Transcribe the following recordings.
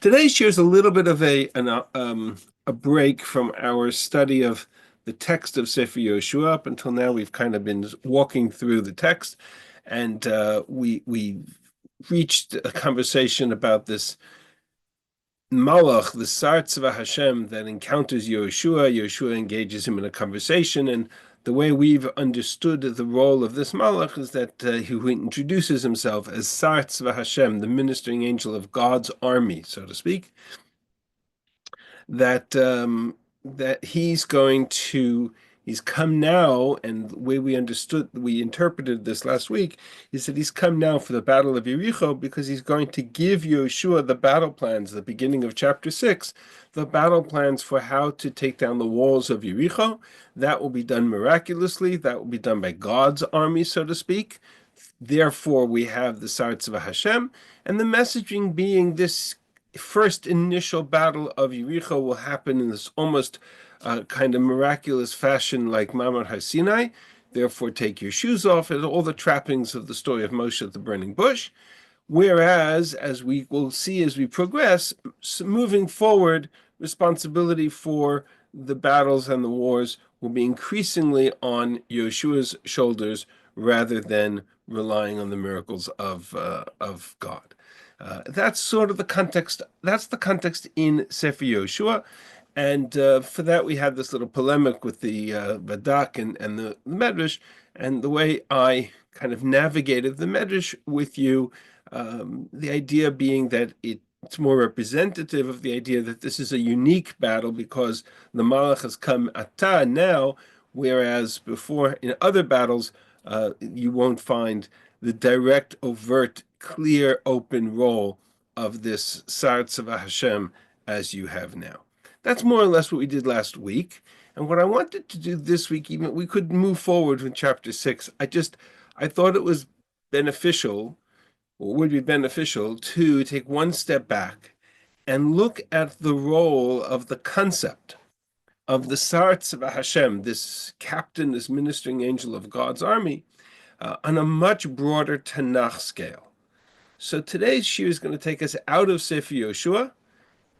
Today's share is a little bit of a break from our study of the text of Sefer Yehoshua. Up until now, we've kind of been walking through the text, and we reached a conversation about this Malach, the Sar Tzva Hashem, that encounters Yehoshua. Yehoshua engages him in a conversation, and the way we've understood the role of this Malach is that he introduces himself as Sar Tzva Hashem, the ministering angel of God's army, so to speak. That he's come now, and the way we interpreted this last week, is that he's come now for the battle of Yericho because he's going to give Yehoshua the battle plans, the beginning of chapter 6, the battle plans for how to take down the walls of Yericho. That will be done miraculously. That will be done by God's army, so to speak. Therefore, we have the Sar Tzva Hashem, and the messaging being this first initial battle of Yericho will happen in this almost kind of miraculous fashion like Mamar HaSinai. Therefore, take your shoes off, and all the trappings of the story of Moshe at the burning bush. Whereas, as we will see as we progress, moving forward, responsibility for the battles and the wars will be increasingly on Yehoshua's shoulders rather than relying on the miracles of God. That's sort of the context. That's the context in Sefer Yehoshua, and for that we had this little polemic with the Badak and the Medrash, and the way I kind of navigated the Medrash with you. The idea being that it's more representative of the idea that this is a unique battle because the Malach has come ata now, whereas before in other battles you won't find the direct, overt, clear, open role of this Sar Tzva Hashem as you have now. That's more or less what we did last week. And what I wanted to do this week, even we could move forward with chapter 6. I thought it was beneficial, or would be beneficial, to take one step back and look at the role of the concept of the Sar Tzva Hashem, this captain, this ministering angel of God's army, on a much broader Tanakh scale. So today's shir is going to take us out of Sefer Yehoshua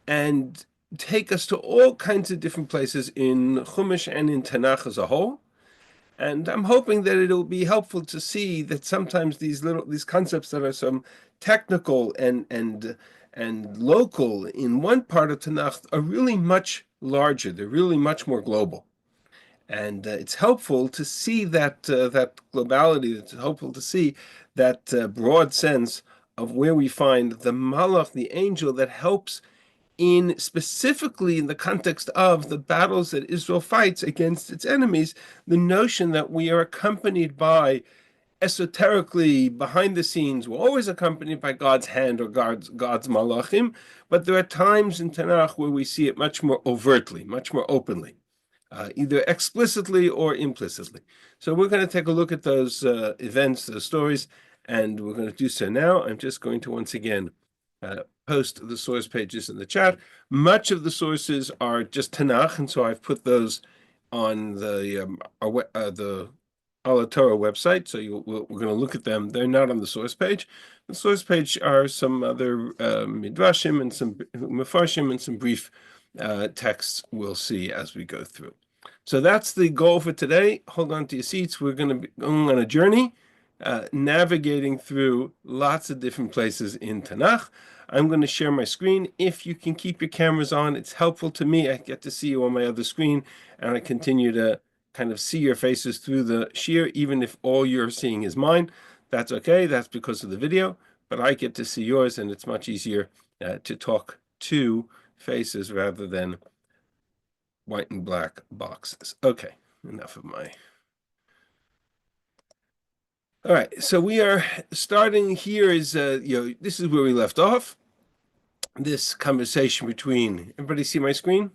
and take us to all kinds of different places in Chumash and in Tanakh as a whole. And I'm hoping that it'll be helpful to see that sometimes these concepts that are some technical and local in one part of Tanakh are really much larger. They're really much more global. And it's helpful to see that globality. It's helpful to see that broad sense of where we find the Malach, the angel that helps specifically in the context of the battles that Israel fights against its enemies, the notion that we are accompanied by, esoterically, behind the scenes, we're always accompanied by God's hand or God's malachim, but there are times in Tanakh where we see it much more overtly, much more openly, either explicitly or implicitly. So we're going to take a look at those events, those stories, and we're going to do so now. I'm just going to once again post the source pages in the chat. Much of the sources are just Tanakh, and so I've put those on the Ala Torah website. So we're going to look at them. They're not on the source page. The source page are some other midrashim and some mefarshim and some brief texts we'll see as we go through. So that's the goal for today. Hold on to your seats. We're going to be going on a journey, navigating through lots of different places in Tanakh. I'm going to share my screen. If you can keep your cameras on, it's helpful to me. I get to see you on my other screen, and I continue to kind of see your faces through the shir, even if all you're seeing is mine. That's okay. That's because of the video, but I get to see yours, and it's much easier to talk to faces rather than white and black boxes. Okay, enough of my... All right, so we are starting here is, this is where we left off. This conversation between, everybody see my screen?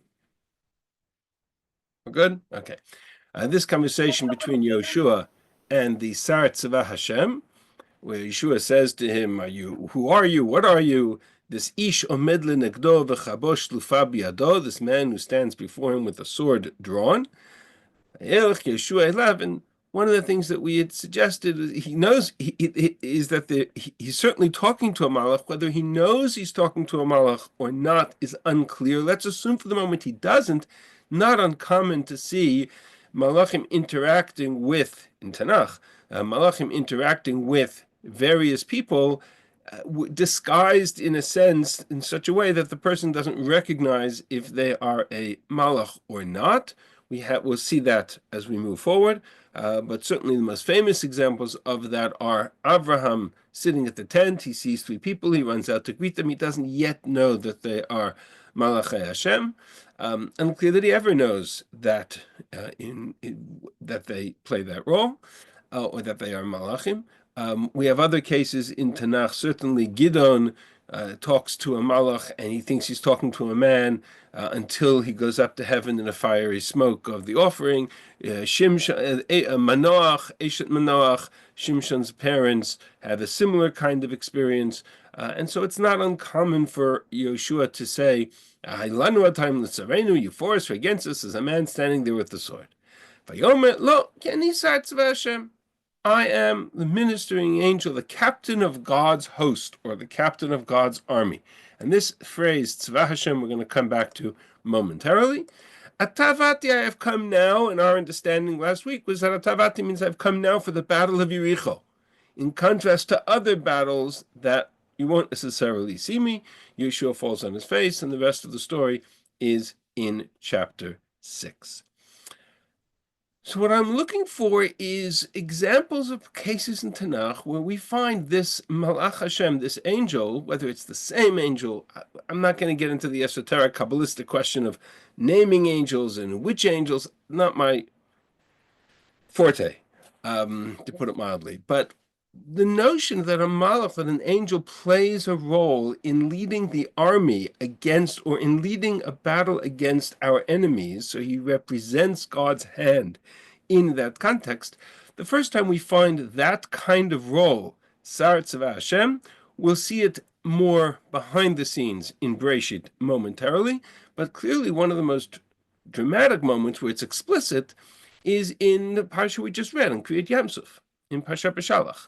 We're good? Okay. This conversation between Yehoshua and the Sar Tzva Hashem, where Yehoshua says to him, who are you? What are you? This ish omed lenegdo v'chabosh lufa biyado, this man who stands before him with a sword drawn. Yehoshua 11. one of the things that we had suggested is he knows is that he's certainly talking to a malach. Whether he knows he's talking to a malach or not is unclear. Let's assume for the moment he doesn't. Not uncommon to see malachim interacting with, in Tanakh, malachim interacting with various people, disguised in a sense in such a way that the person doesn't recognize if they are a malach or not. We'll see that as we move forward. But certainly the most famous examples of that are Avraham sitting at the tent. He sees three people. He runs out to greet them. He doesn't yet know that they are Malachei Hashem. Unclear that he ever knows that that they play that role, or that they are Malachim. We have other cases in Tanakh. Certainly Gidon talks to a malach and he thinks he's talking to a man until he goes up to heaven in a fiery smoke of the offering. Manoach, Eshet Manoach, Shimshon's parents had a similar kind of experience. And so it's not uncommon for Yehoshua to say, you for us or against us, as a man standing there with the sword. I am the ministering angel, the captain of God's host, or the captain of God's army. And this phrase, Tzva Hashem, we're going to come back to momentarily. Atavati, I have come now, and our understanding last week was that Atavati means I've come now for the battle of Yericho. In contrast to other battles that you won't necessarily see me, Yeshua falls on his face, and the rest of the story is in chapter 6. So what I'm looking for is examples of cases in Tanakh where we find this Malach Hashem, this angel, whether it's the same angel. I'm not going to get into the esoteric Kabbalistic question of naming angels and which angels, not my forte, to put it mildly. But the notion that a malach, that an angel plays a role in leading the army against, or in leading a battle against our enemies, so he represents God's hand in that context. The first time we find that kind of role, Sar Tzva Hashem, we'll see it more behind the scenes in Breshit momentarily, but clearly one of the most dramatic moments where it's explicit is in the parsha we just read in Kriyat Yamsuf, in Parsha B'Shalach.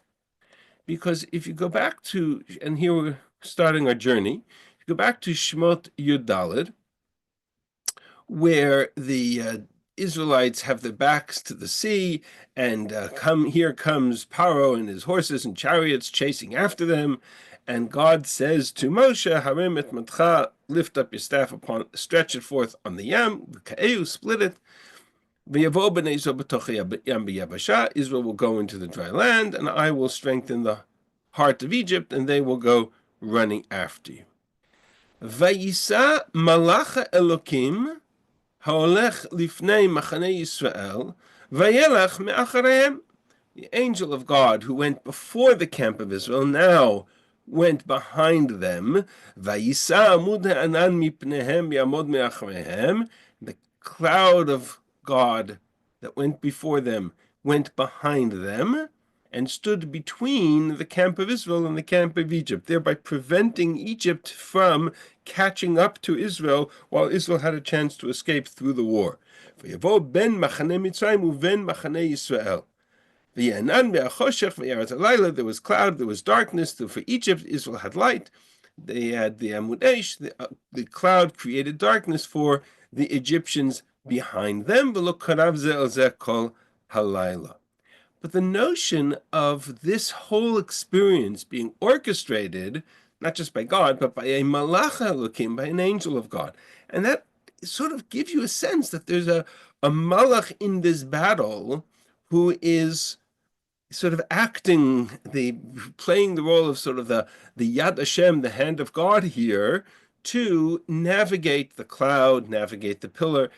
Because if you go back to, and here we're starting our journey, if you go back to Shemot Yud Daled, where the Israelites have their backs to the sea, and here comes Paro and his horses and chariots chasing after them, and God says to Moshe, Harim et matcha, lift up your staff, stretch it forth on the yam, the ka'eu, split it. Israel will go into the dry land, and I will strengthen the heart of Egypt, and they will go running after you. Vayisa malach Elokim haolech lifnei machane Yisrael vayelach me'acharehem. The angel of God who went before the camp of Israel now went behind them. Vayisa amud ha'anan mipnehem yamod me'acharehem. The cloud of God that went before them went behind them and stood between the camp of Israel and the camp of Egypt, thereby preventing Egypt from catching up to Israel while Israel had a chance to escape through the war. Ben machane Mitzrayim uven machane Yisrael. There was cloud, there was darkness. For Egypt, Israel had light. They had the Amud Eish, the cloud created darkness for the Egyptians behind them. But the notion of this whole experience being orchestrated, not just by God, but by a malach Elokim, by an angel of God, and that sort of gives you a sense that there's a malach in this battle who is sort of playing the role of sort of the Yad Hashem, the hand of God here, to navigate the cloud, navigate the pillar.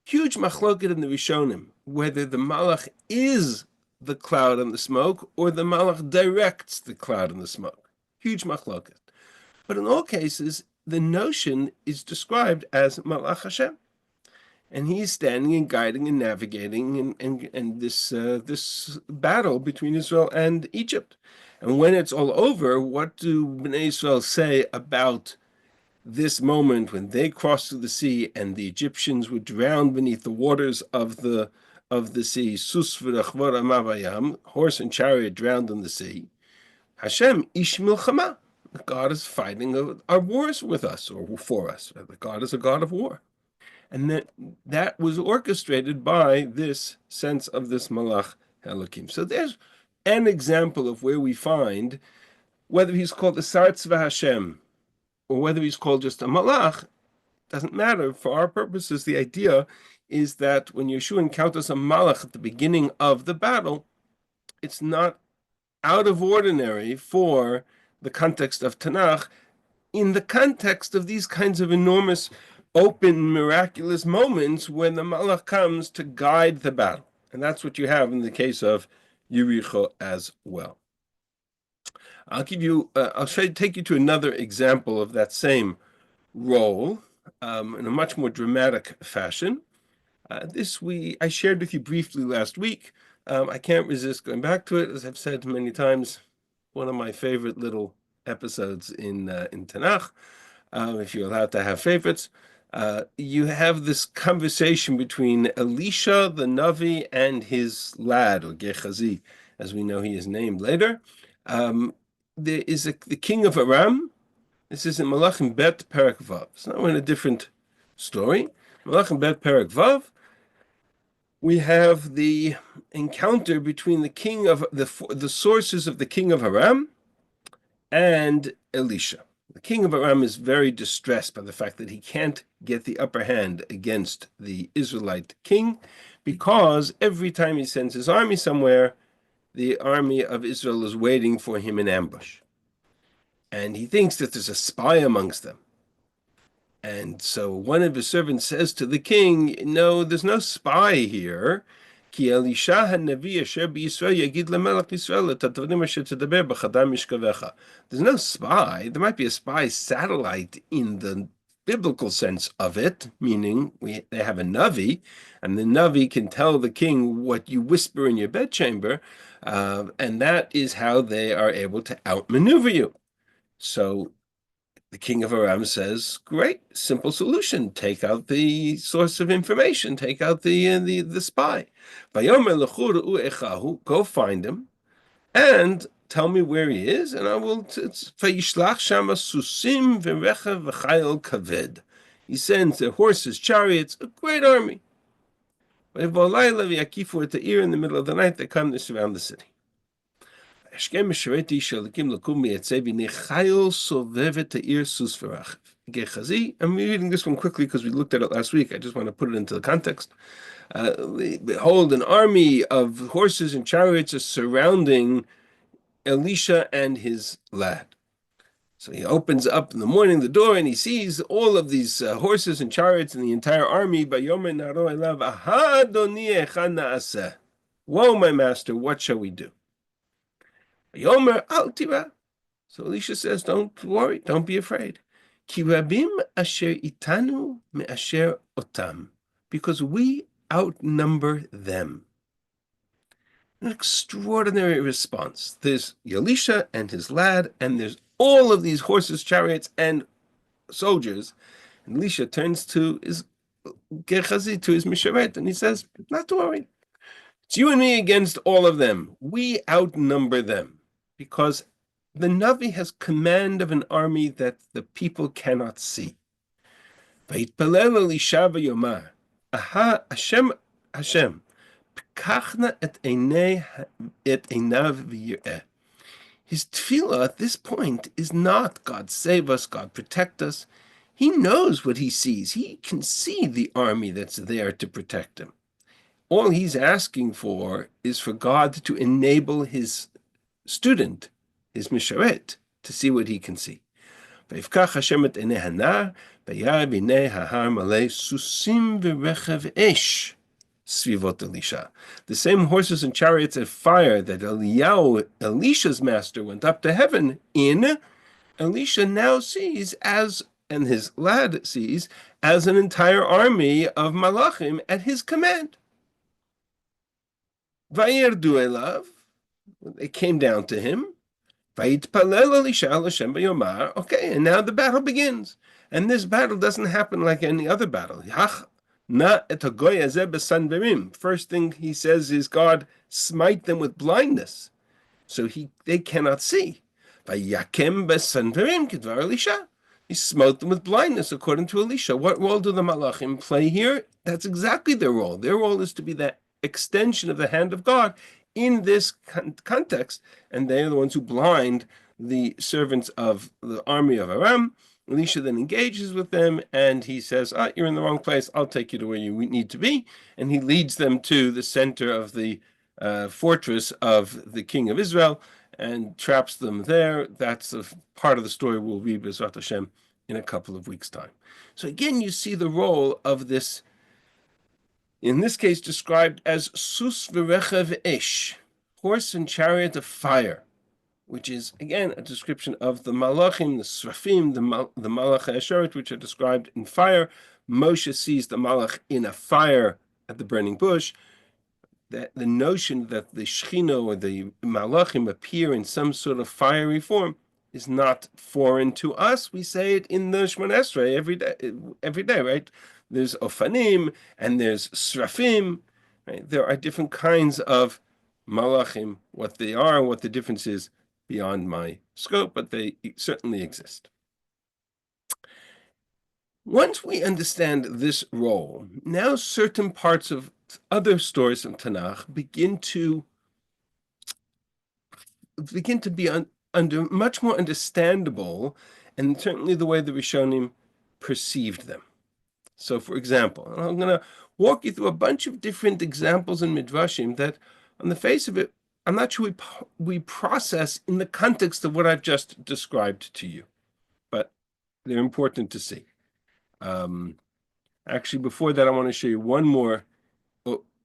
Huge machloket in the Rishonim, whether the malach is the cloud and the smoke, or the malach directs the cloud and the smoke. Huge machloket. But in all cases, the notion is described as malach Hashem. And he's standing and guiding and navigating and this battle between Israel and Egypt. And when it's all over, what do Bnei Israel say about this moment when they crossed through the sea and the Egyptians were drowned beneath the waters of the of the sea, sus v'rachvor amavayam, horse and chariot drowned in the sea. Hashem ish milchama. God is fighting our wars with us or for us. God is a God of war. And that was orchestrated by this sense of this Malach Elokim. So there's an example of where we find, whether he's called the Sar Tzva Hashem or whether he's called just a Malach, doesn't matter. For our purposes, the idea is that when Yehoshua encounters a Malach at the beginning of the battle, it's not out of ordinary for the context of Tanakh, in the context of these kinds of enormous, open, miraculous moments when the Malach comes to guide the battle. And that's what you have in the case of Yericho as well. I'll take you to another example of that same role in a much more dramatic fashion. I shared with you briefly last week. I can't resist going back to it, as I've said many times. One of my favorite little episodes in Tanakh. If you're allowed to have favorites, you have this conversation between Elisha the Navi and his lad, or Gehazi, as we know he is named later. There is the king of Aram. This is in Malachim Bet Perek Vav. So now we're in a different story. Malachim Bet Perek Vav. We have the encounter between the king of the sources of the king of Aram and Elisha. The king of Aram is very distressed by the fact that he can't get the upper hand against the Israelite king, because every time he sends his army somewhere, the army of Israel is waiting for him in ambush. And he thinks that there's a spy amongst them. And so one of his servants says to the king, no, there's no spy here. There's no spy. There might be a spy satellite in the biblical sense of it, meaning they have a Navi, and the Navi can tell the king what you whisper in your bedchamber, and that is how they are able to outmaneuver you. So the king of Aram says, great, simple solution. Take out the source of information. Take out the spy. Go find him and tell me where he is, and I will. He sends their horses, chariots, a great army. In the middle of the night, they come to surround the city. I'm reading this one quickly because we looked at it last week. I just want to put it into the context. Behold, an army of horses and chariots are surrounding Elisha and his lad. So he opens up in the morning the door and he sees all of these horses and chariots and the entire army. Woe, my master, what shall we do? Yomer al tira. So Elisha says, don't worry, don't be afraid. Ki rabim asher itanu me asher otam. Because we outnumber them. An extraordinary response. There's Elisha and his lad, and there's all of these horses, chariots, and soldiers. And Elisha turns to his Gehazi, to his Misheret, and he says, not to worry. It's you and me against all of them. We outnumber them. Because the Navi has command of an army that the people cannot see. Vayitpalel Elisha v'yomar, aha, Hashem, p'kachna et einav v'yireh. His tefillah at this point is not, God save us, God protect us. He knows what he sees. He can see the army that's there to protect him. All he's asking for is for God to enable his student, his Misharet, to see what he can see. The same horses and chariots of fire that Elisha's master, went up to heaven in, Elisha now sees and his lad sees, as an entire army of malachim at his command. Vayerdu elav, they came down to him. Vayitpalel Elisha Hashem b'yomar. Okay, and now the battle begins. And this battle doesn't happen like any other battle. Na et hagoy hazeh b'sanverim. First thing he says is, God, smite them with blindness, so they cannot see. Vayakem b'sanverim kedvar Elisha. He smote them with blindness, according to Elisha. What role do the malachim play here? That's exactly their role. Their role is to be that extension of the hand of God in this context, and they are the ones who blind the servants of the army of Aram. Elisha then engages with them, and he says, you're in the wrong place. I'll take you to where you need to be. And he leads them to the center of the fortress of the king of Israel and traps them there. That's a part of the story we'll read B'ezrat Hashem in a couple of weeks' time. So again, you see the role of this, in this case described as sus v'rechav esh, horse and chariot of fire, which is again a description of the malachim, the srafim, the malach ha'esheret, which are described in fire. Moshe sees the malach in a fire at the burning bush. That the notion that the Shechina or the Malachim appear in some sort of fiery form is not foreign to us. We say it in the Shemona Esrei every day, right? There's Ofanim and there's Srafim, right? There are different kinds of Malachim. What they are and what the difference is beyond my scope, but they certainly exist. Once we understand this role, now certain parts of other stories from Tanakh begin to be under much more understandable, and certainly the way the Rishonim perceived them. So, for example, I'm going to walk you through a bunch of different examples in Midrashim that, on the face of it, I'm not sure we process in the context of what I've just described to you, but they're important to see. Actually, before that, I want to show you one more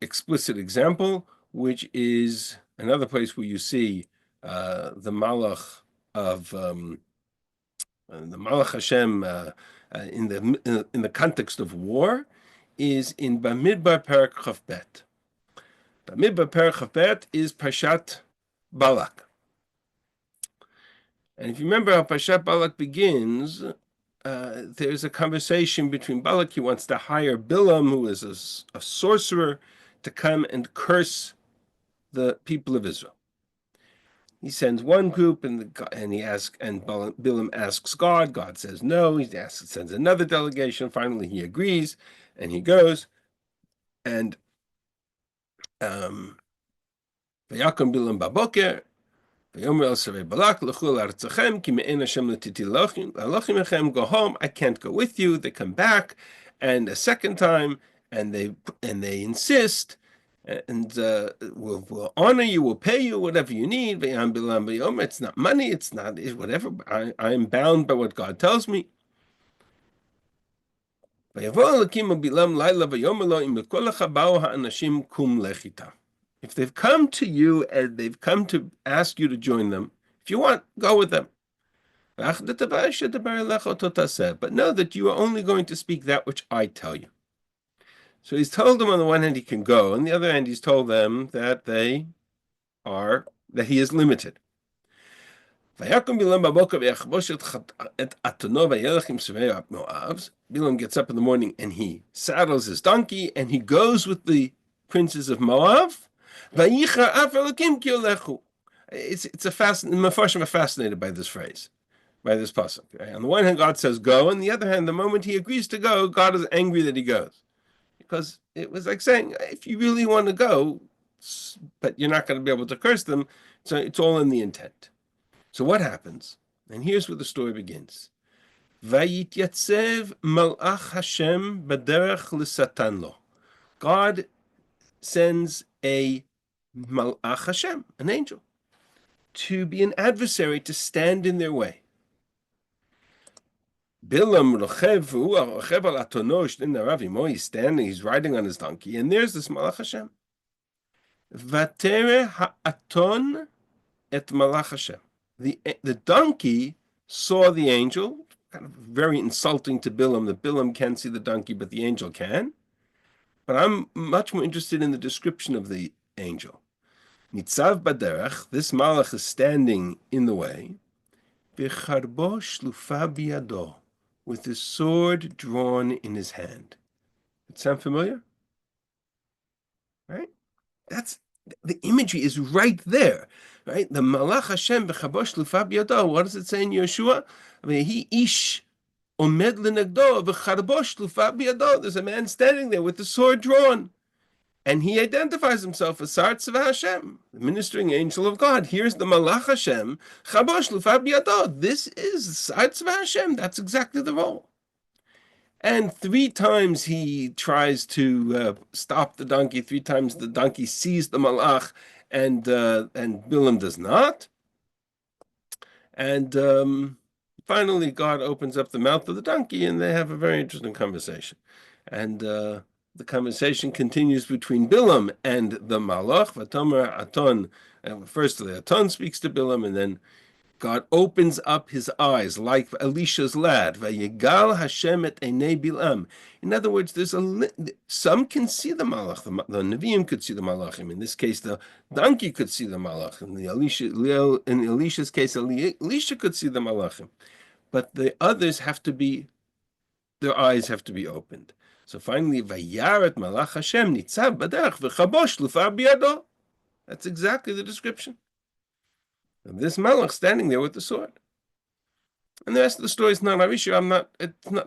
explicit example, which is another place where you see the Malach of the Malach Hashem in the context of war, is in Bamidbar Perek Chaf Bet. Bamidbar Perek Chaf Bet is Parshat Balak, and if you remember how Parshat Balak begins, there's a conversation between Balak. He wants to hire Bilam, who is a sorcerer, to come and curse the people of Israel. He sends one group, and Bilam asks God. God says no. He sends another delegation. Finally, he agrees, and he goes. And Vayakom Bilam baboker. Go home, I can't go with you. They come back, and a second time, and they insist, and we'll honor you, we'll pay you whatever you need. It's not money, it's whatever. I'm bound by what God tells me. If they've come to you and they've come to ask you to join them, if you want, go with them. But know that you are only going to speak that which I tell you. So he's told them on the one hand he can go, on the other hand he's told them that he is limited. Bilam gets up in the morning and he saddles his donkey and he goes with the princes of Moab. It's a fascinating. Mefarshim are fascinated by this phrase, by this pasuk. On the one hand, God says go, on the other hand, the moment he agrees to go, God is angry that he goes, because it was like saying, if you really want to go, but you're not going to be able to curse them, so it's all in the intent. So what happens? And here's where the story begins. Vayityasev malach Hashem b'derech l'satan lo. God sends a malach Hashem, an angel, to be an adversary, to stand in their way. Bilam rochev al atonosh in the Ravimo. He's standing, he's riding on his donkey, and there's this malach Hashem. Vatere ha'aton et malach Hashem. The donkey saw the angel, kind of very insulting to Bilam, that Bilam can't see the donkey, but the angel can. But I'm much more interested in the description of the angel. Nitzav baderech, this malach is standing in the way, v'charbo shlufa biyado, with his sword drawn in his hand. Sound familiar? Right? That's the imagery is right there, right? The Malach Hashem b'chabosh lufa b'yado. What does it say in Yehoshua? I mean, he ish omed l'negdo v'charbosh lufa b'yado. There's a man standing there with the sword drawn, and he identifies himself as Sar Tzva Hashem, the ministering angel of God. Here's the Malach Hashem, chabosh lufa b'yado. This is Sar Tzva Hashem. That's exactly the role. And 3 times he tries to stop the donkey. 3 times the donkey sees the malach, and Bilam does not. And finally, God opens up the mouth of the donkey, and they have a very interesting conversation. And the conversation continues between Bilam and the malach. Vatomer Aton. First, the Aton speaks to Bilam, and then God opens up his eyes like Elisha's lad. Vayigal Hashem et einei Bilam. In other words, some can see the malach. The Neviim could see the malachim. In this case, the donkey could see the malach. In Elisha's case, Elisha could see the malachim. But the others their eyes have to be opened. So finally, Vayaret malach Hashem nitzav baderech v'chabosh lufa biyado. That's exactly the description. And this malach standing there with the sword. And the rest of the story is not our issue.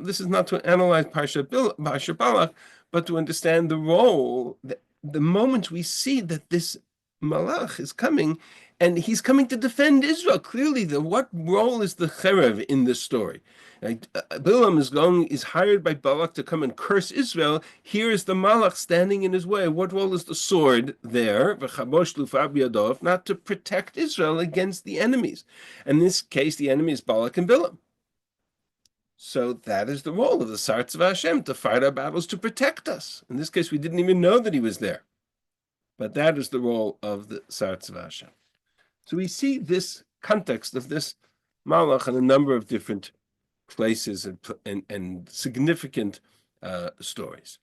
This is not to analyze Parsha Balak, but to understand the role, the moment we see that this malach is coming, and he's coming to defend Israel. Clearly, what role is the cherev in this story? Bilam is hired by Balak to come and curse Israel. Here is the malach standing in his way. What role is the sword there? Not to protect Israel against the enemies. In this case, the enemy is Balak and Bilam. So that is the role of the Sar Tzva Hashem, to fight our battles, to protect us. In this case, we didn't even know that he was there. But that is the role of the Sar Tzva Hashem. So we see this context of this malach in a number of different places and significant stories.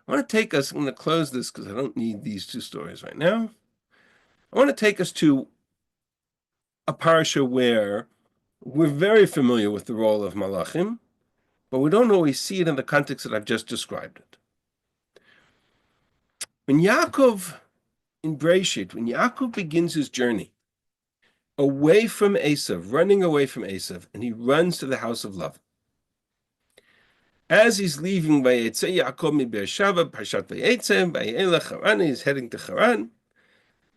I'm going to close this because I don't need these 2 stories right now. I want to take us to a parsha where we're very familiar with the role of malachim, but we don't always see it in the context that I've just described it. When Yaakov begins his journey away from Esav, running away from Esav, and he runs to the house of Lavan. As he's leaving Vayetze Yaakov mi Beersheva, Parshat Vayetze, Vayelech Haran, he's heading to Haran.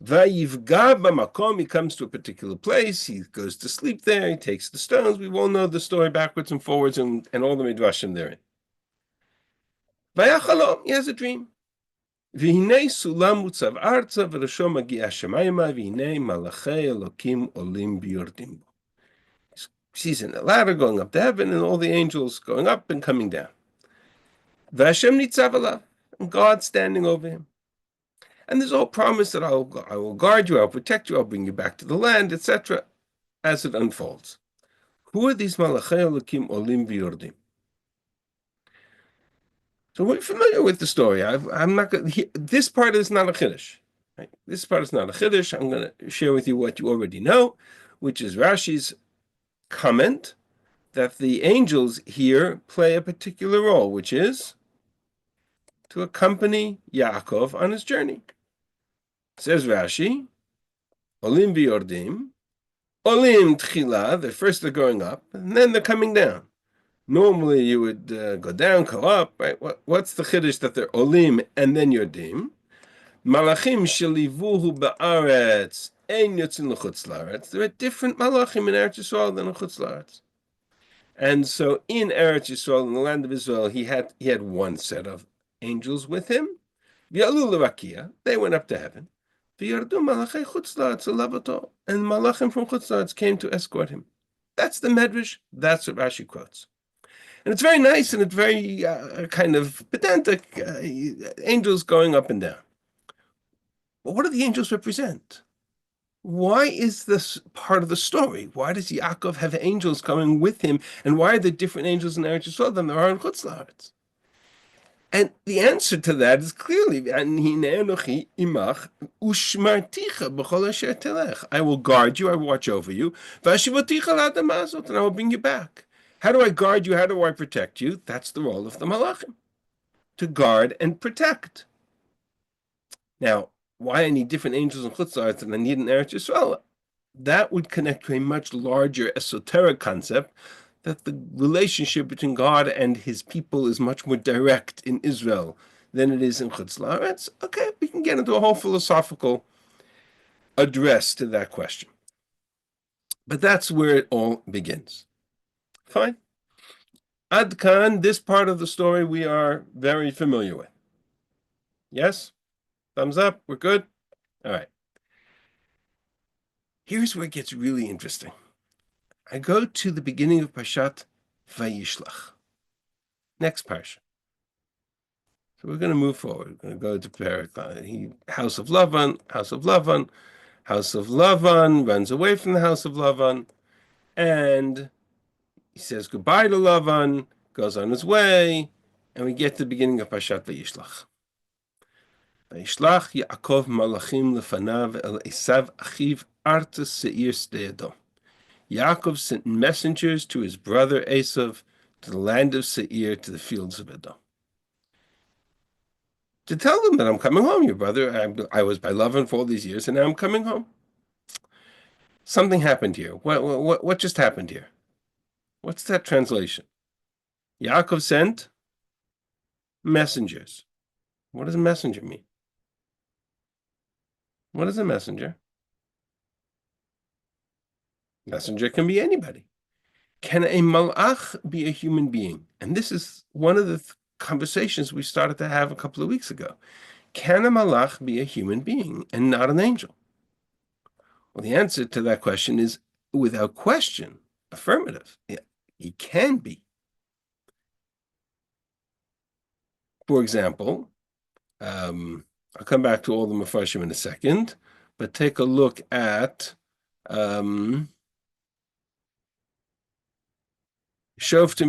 Vayivga b'makom, he comes to a particular place, he goes to sleep there, he takes the stones. We all know the story backwards and forwards and all the midrashim therein. Vayachalom, he has a dream. V'hinei sulam mutzav arza v'rasho magia shemayma v'hinei malachei Elokim olim b'yordim bo. He sees a ladder going up to heaven and all the angels going up and coming down. V'Hashem nitzav alav, and God standing over him. And there's all promise that I will guard you, I'll protect you, I'll bring you back to the land, etc. as it unfolds. Who are these malachei Elokim olim b'yordim? So we're familiar with the story. I'm not going. This part is not a chiddush. Right? This part is not a chiddush. I'm going to share with you what you already know, which is Rashi's comment that the angels here play a particular role, which is to accompany Yaakov on his journey. Says Rashi, Olim v'yordim, Olim tchila. First they're going up, and then they're coming down. Normally you would go down, go up, right? What's the chiddush that they're olim and then yordim? Malachim shelivuhu ba'aretz ein yotzin l'chutz la'aretz. There are different malachim in Eretz Yisrael than in chutz la'aretz. And so in Eretz Yisrael, in the land of Israel, he had one set of angels with him. V'yalu l'rakia, they went up to heaven. V'yardu malachei chutz la'aretz l'avato, and malachim from chutz la'aretz came to escort him. That's the medrash. That's what Rashi quotes. And it's very nice and it's very kind of pedantic, angels going up and down. But what do the angels represent? Why is this part of the story? Why does Yaakov have angels coming with him? And why are there different angels in Eretz Yisrael than there are in Chutz La'aretz? And the answer to that is clearly, I will guard you, I will watch over you, and I will bring you back. How do I guard you? How do I protect you? That's the role of the malachim. to guard and protect. Now, why I need different angels in Chutz La'aretz than I need in Eretz Yisrael, that would connect to a much larger esoteric concept that the relationship between God and his people is much more direct in Israel than it is in Chutz La'aretz. Okay, we can get into a whole philosophical address to that question. But that's where it all begins. Fine. Ad Kan, this part of the story we are very familiar with. Yes? Thumbs up? We're good? All right. Here's where it gets really interesting. I go to the beginning of Parshat Vayishlach. Next parsha. So we're going to move forward. We're going to go to Perek. House of Lavan, House of Lavan, House of Lavan runs away from the House of Lavan, and he says goodbye to Lavan, goes on his way, and we get to the beginning of Parshat Vayishlach. Vayishlach Yaakov malachim lefanav el Esav achiv artus seir sde'edom. Yaakov sent messengers to his brother Esav to the land of Seir, to the fields of Edom, to tell them that I'm coming home, your brother. I was by Lavan for all these years, and now I'm coming home. Something happened here. What just happened here? What's that translation? Yaakov sent messengers. What does a messenger mean? What is a messenger? Messenger can be anybody. Can a malach be a human being? And this is one of the conversations we started to have a couple of weeks ago. Can a malach be a human being and not an angel? Well, the answer to that question is, without question, affirmative. He can be. For example, I'll come back to all the Mefarshim in a second, but take a look at Shoftim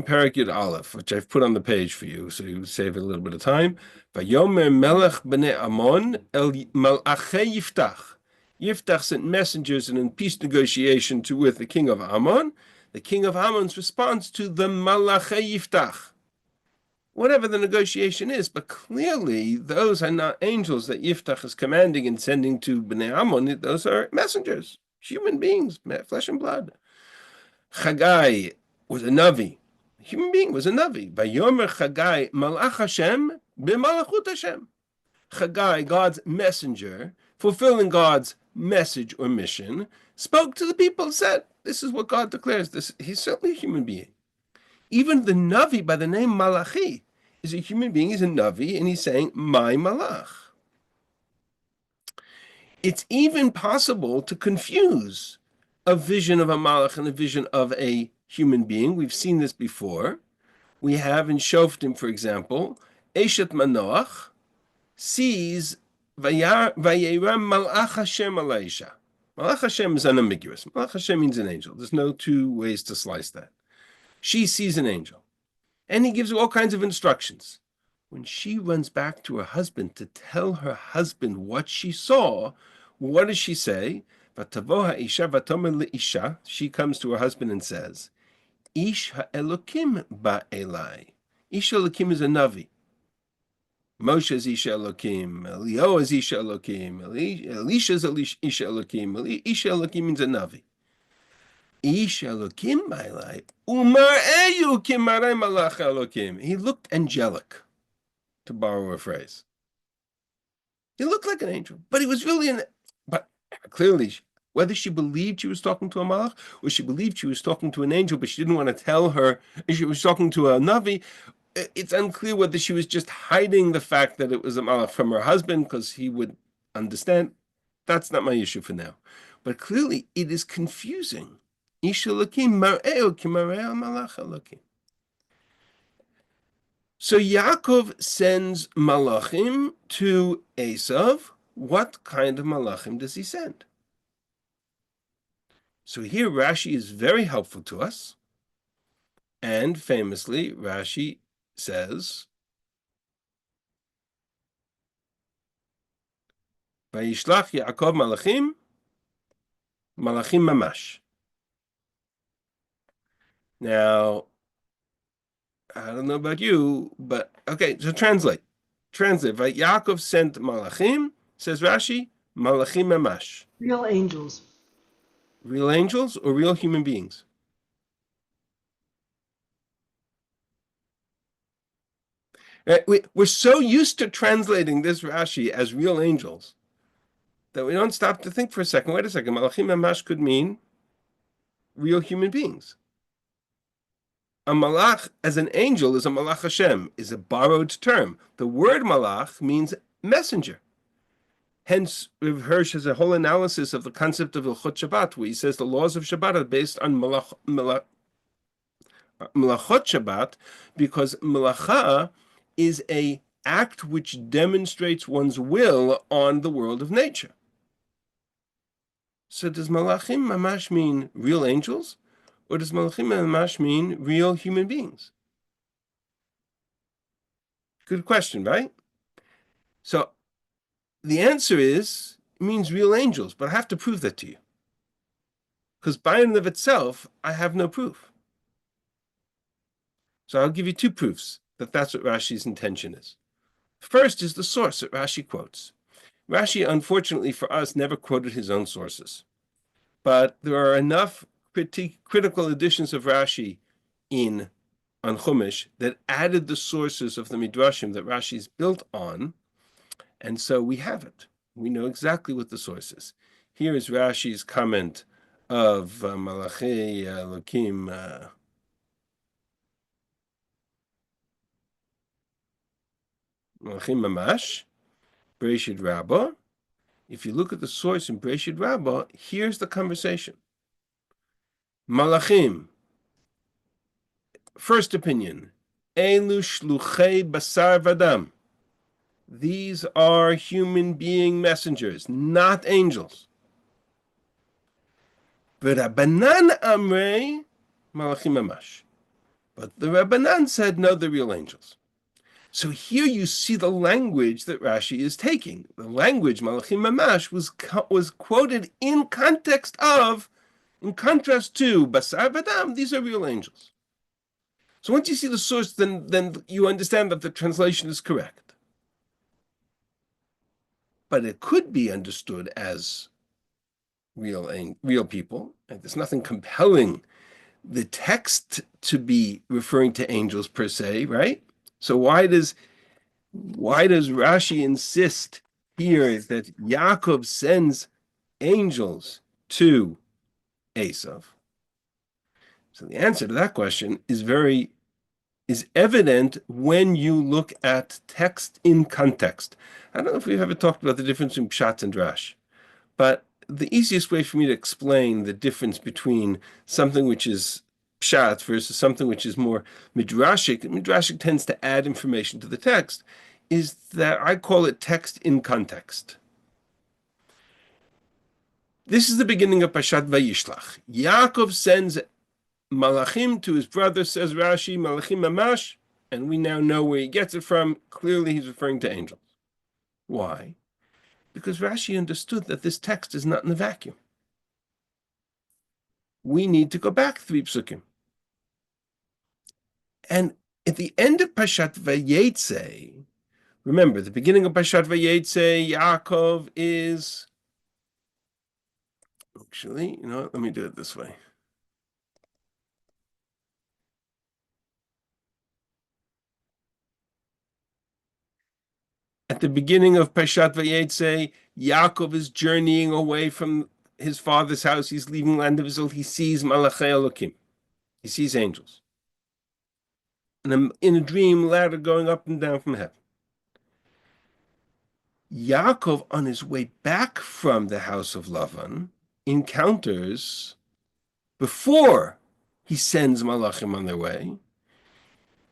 Perek Yud Aleph, which I've put on the page for you, so you save a little bit of time. Vayomer Melech Bnei Ammon El Malachei Yiftach. Yiftach sent messengers in peace negotiation with the king of Ammon. The king of Ammon's response to the Malachei Yiftach, whatever the negotiation is, but clearly those are not angels that Yiftach is commanding and sending to Bnei Ammon. Those are messengers, human beings, flesh and blood. Chagai was a Navi. A human being was a Navi. Vayomer Chagai Malach Hashem b'malachut Hashem. Chagai, God's messenger, fulfilling God's message or mission, spoke to the people and said, this is what God declares. He's certainly a human being. Even the Navi by the name Malachi is a human being. He's a Navi, and he's saying, my Malach. It's even possible to confuse a vision of a Malach and a vision of a human being. We've seen this before. We have in Shoftim, for example, Eshet Manoach sees Vayeram Malach Hashem Alaisha. Malach Hashem is unambiguous. Malach Hashem means an angel. There's no two ways to slice that. She sees an angel, and he gives her all kinds of instructions. When she runs back to her husband to tell her husband what she saw, what does she say? She comes to her husband and says, Ish ha'elokim ba'elai. Ish ha'elokim is a Navi. Moshe is Ish ha'elokim. Eliyahu is Ish ha'elokim. Elisha is Ish ha'elokim. Ish ha'elokim means a Navi. Ish ha'elokim ba'elai. Umar'eyu kimarei malach ha'elokim. He looked angelic, to borrow a phrase. He looked like an angel, but he was really but clearly, whether she believed she was talking to a malach or she believed she was talking to an angel, but she didn't want to tell her she was talking to a Navi, it's unclear whether she was just hiding the fact that it was a malach from her husband because he would understand. That's not my issue for now. But clearly, it is confusing. So Yaakov sends malachim to Esav. What kind of malachim does he send? So here Rashi is very helpful to us. And famously, Rashi says, Vayishlach Yaakov malachim, malachim mamash. Now, I don't know about you, but okay, so translate. Translate. Yaakov sent malachim, says Rashi, malachim mamash. Real angels. Real angels or real human beings? We're so used to translating this Rashi as real angels that we don't stop to think for a second. Wait a second. Malachim mamash could mean real human beings. A malach as an angel is a malach Hashem, is a borrowed term. The word malach means messenger. Hence, Rav Hirsch has a whole analysis of the concept of Ilchot Shabbat, where he says the laws of Shabbat are based on malachot Shabbat, because malacha is a act which demonstrates one's will on the world of nature. So does malachim mamash mean real angels, or does malachim mamash mean real human beings? Good question, right? So the answer is it means real angels, but I have to prove that to you. Because by and of itself, I have no proof. So I'll give you two proofs that that's what Rashi's intention is. First is the source that Rashi quotes. Rashi, unfortunately for us, never quoted his own sources. But there are enough critical editions of Rashi on Chumash that added the sources of the Midrashim that Rashi's built on, and so we have it. We know exactly what the source is. Here is Rashi's comment of Malachi Elokim. Malachim Mamash, Bereshit Rabbah. If you look at the source in Bereshit Rabbah, here's the conversation. Malachim, first opinion, Elu Shluchei Basar Vadam. These are human being messengers, not angels. V'Rabbanan Amrei Malachim Mamash. But the Rabbanan said, no, they're real angels. So here you see the language that Rashi is taking. The language, Malachim Mamash, was quoted in contrast to Basar Vadam, these are real angels. So once you see the source, then you understand that the translation is correct. But it could be understood as real people. And there's nothing compelling the text to be referring to angels per se, right? So why does Rashi insist here that Yaakov sends angels to Esav? So the answer to that question is evident when you look at text in context. I don't know if we've ever talked about the difference between Pshat and Drash, but the easiest way for me to explain the difference between something which is Pshat versus something which is more Midrashic tends to add information to the text, is that I call it text in context. This is the beginning of Pashat Vayishlach. Yaakov sends Malachim to his brother, says Rashi, Malachim Mamash, and we now know where he gets it from. Clearly he's referring to angels. Why? Because Rashi understood that this text is not in a vacuum. We need to go back 3 psukim. And at the end of Pashat Vayetze, remember, the beginning of Pashat Vayetze, Yaakov is... Actually, you know what? Let me do it this way. At the beginning of Pashat Vayetze, Yaakov is journeying away from his father's house. He's leaving land of Israel. He sees Malachei Elokim. He sees angels. And in a dream, ladder going up and down from heaven. Yaakov, on his way back from the house of Lavan, encounters, before he sends Malachim on their way,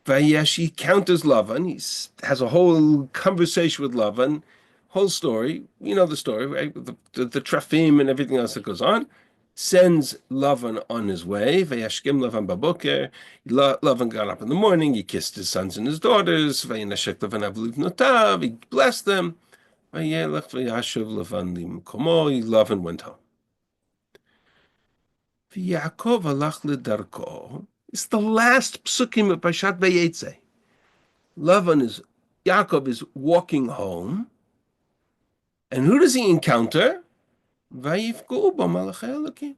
Vayesh, he encounters Lavan. He has a whole conversation with Lavan, whole story. You know the story, right? The Trafim and everything else that goes on. Sends Lavan on his way. Vayashkim Lavan baboker. Lavan got up in the morning. He kissed his sons and his daughters. Vayenashek Lavan avliv notav. He blessed them. Vayelech vayashuv Lavan limkomo. Lavan went home. V'Yaakov alach ledarko. It's the last psukim of Parshat Vayetze. Yaakov is walking home, and who does he encounter? Vayifku bo malachei Elokim.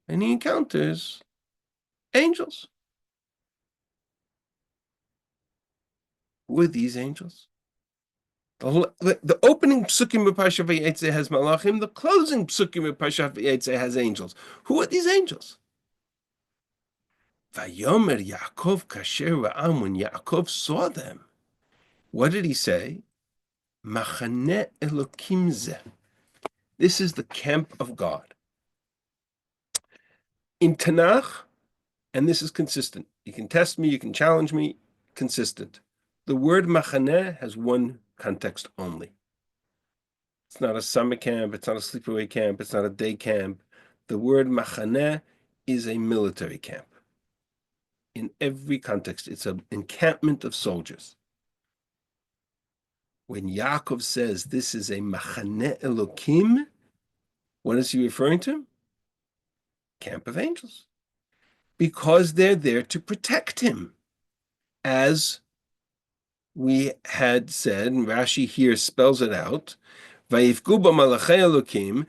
And he encounters angels. Who are these angels? The opening psukim of Parshat Vayetze has malachim. The closing psukim of Parshat Vayetze has angels. Who are these angels? Vayomer Yaakov kasher ra'am. When Yaakov saw them, what did he say? Machane Elokim zeh. This is the camp of God. In Tanakh, and this is consistent. You can test me, you can challenge me, consistent. The word machaneh has one context only. It's not a summer camp, it's not a sleepaway camp, it's not a day camp. The word machaneh is a military camp. In every context, it's an encampment of soldiers. When Yaakov says this is a machaneh Elokim, what is he referring to? Camp of angels. Because they're there to protect him. As we had said, and Rashi here spells it out, Vayifku bo malachei Elokim,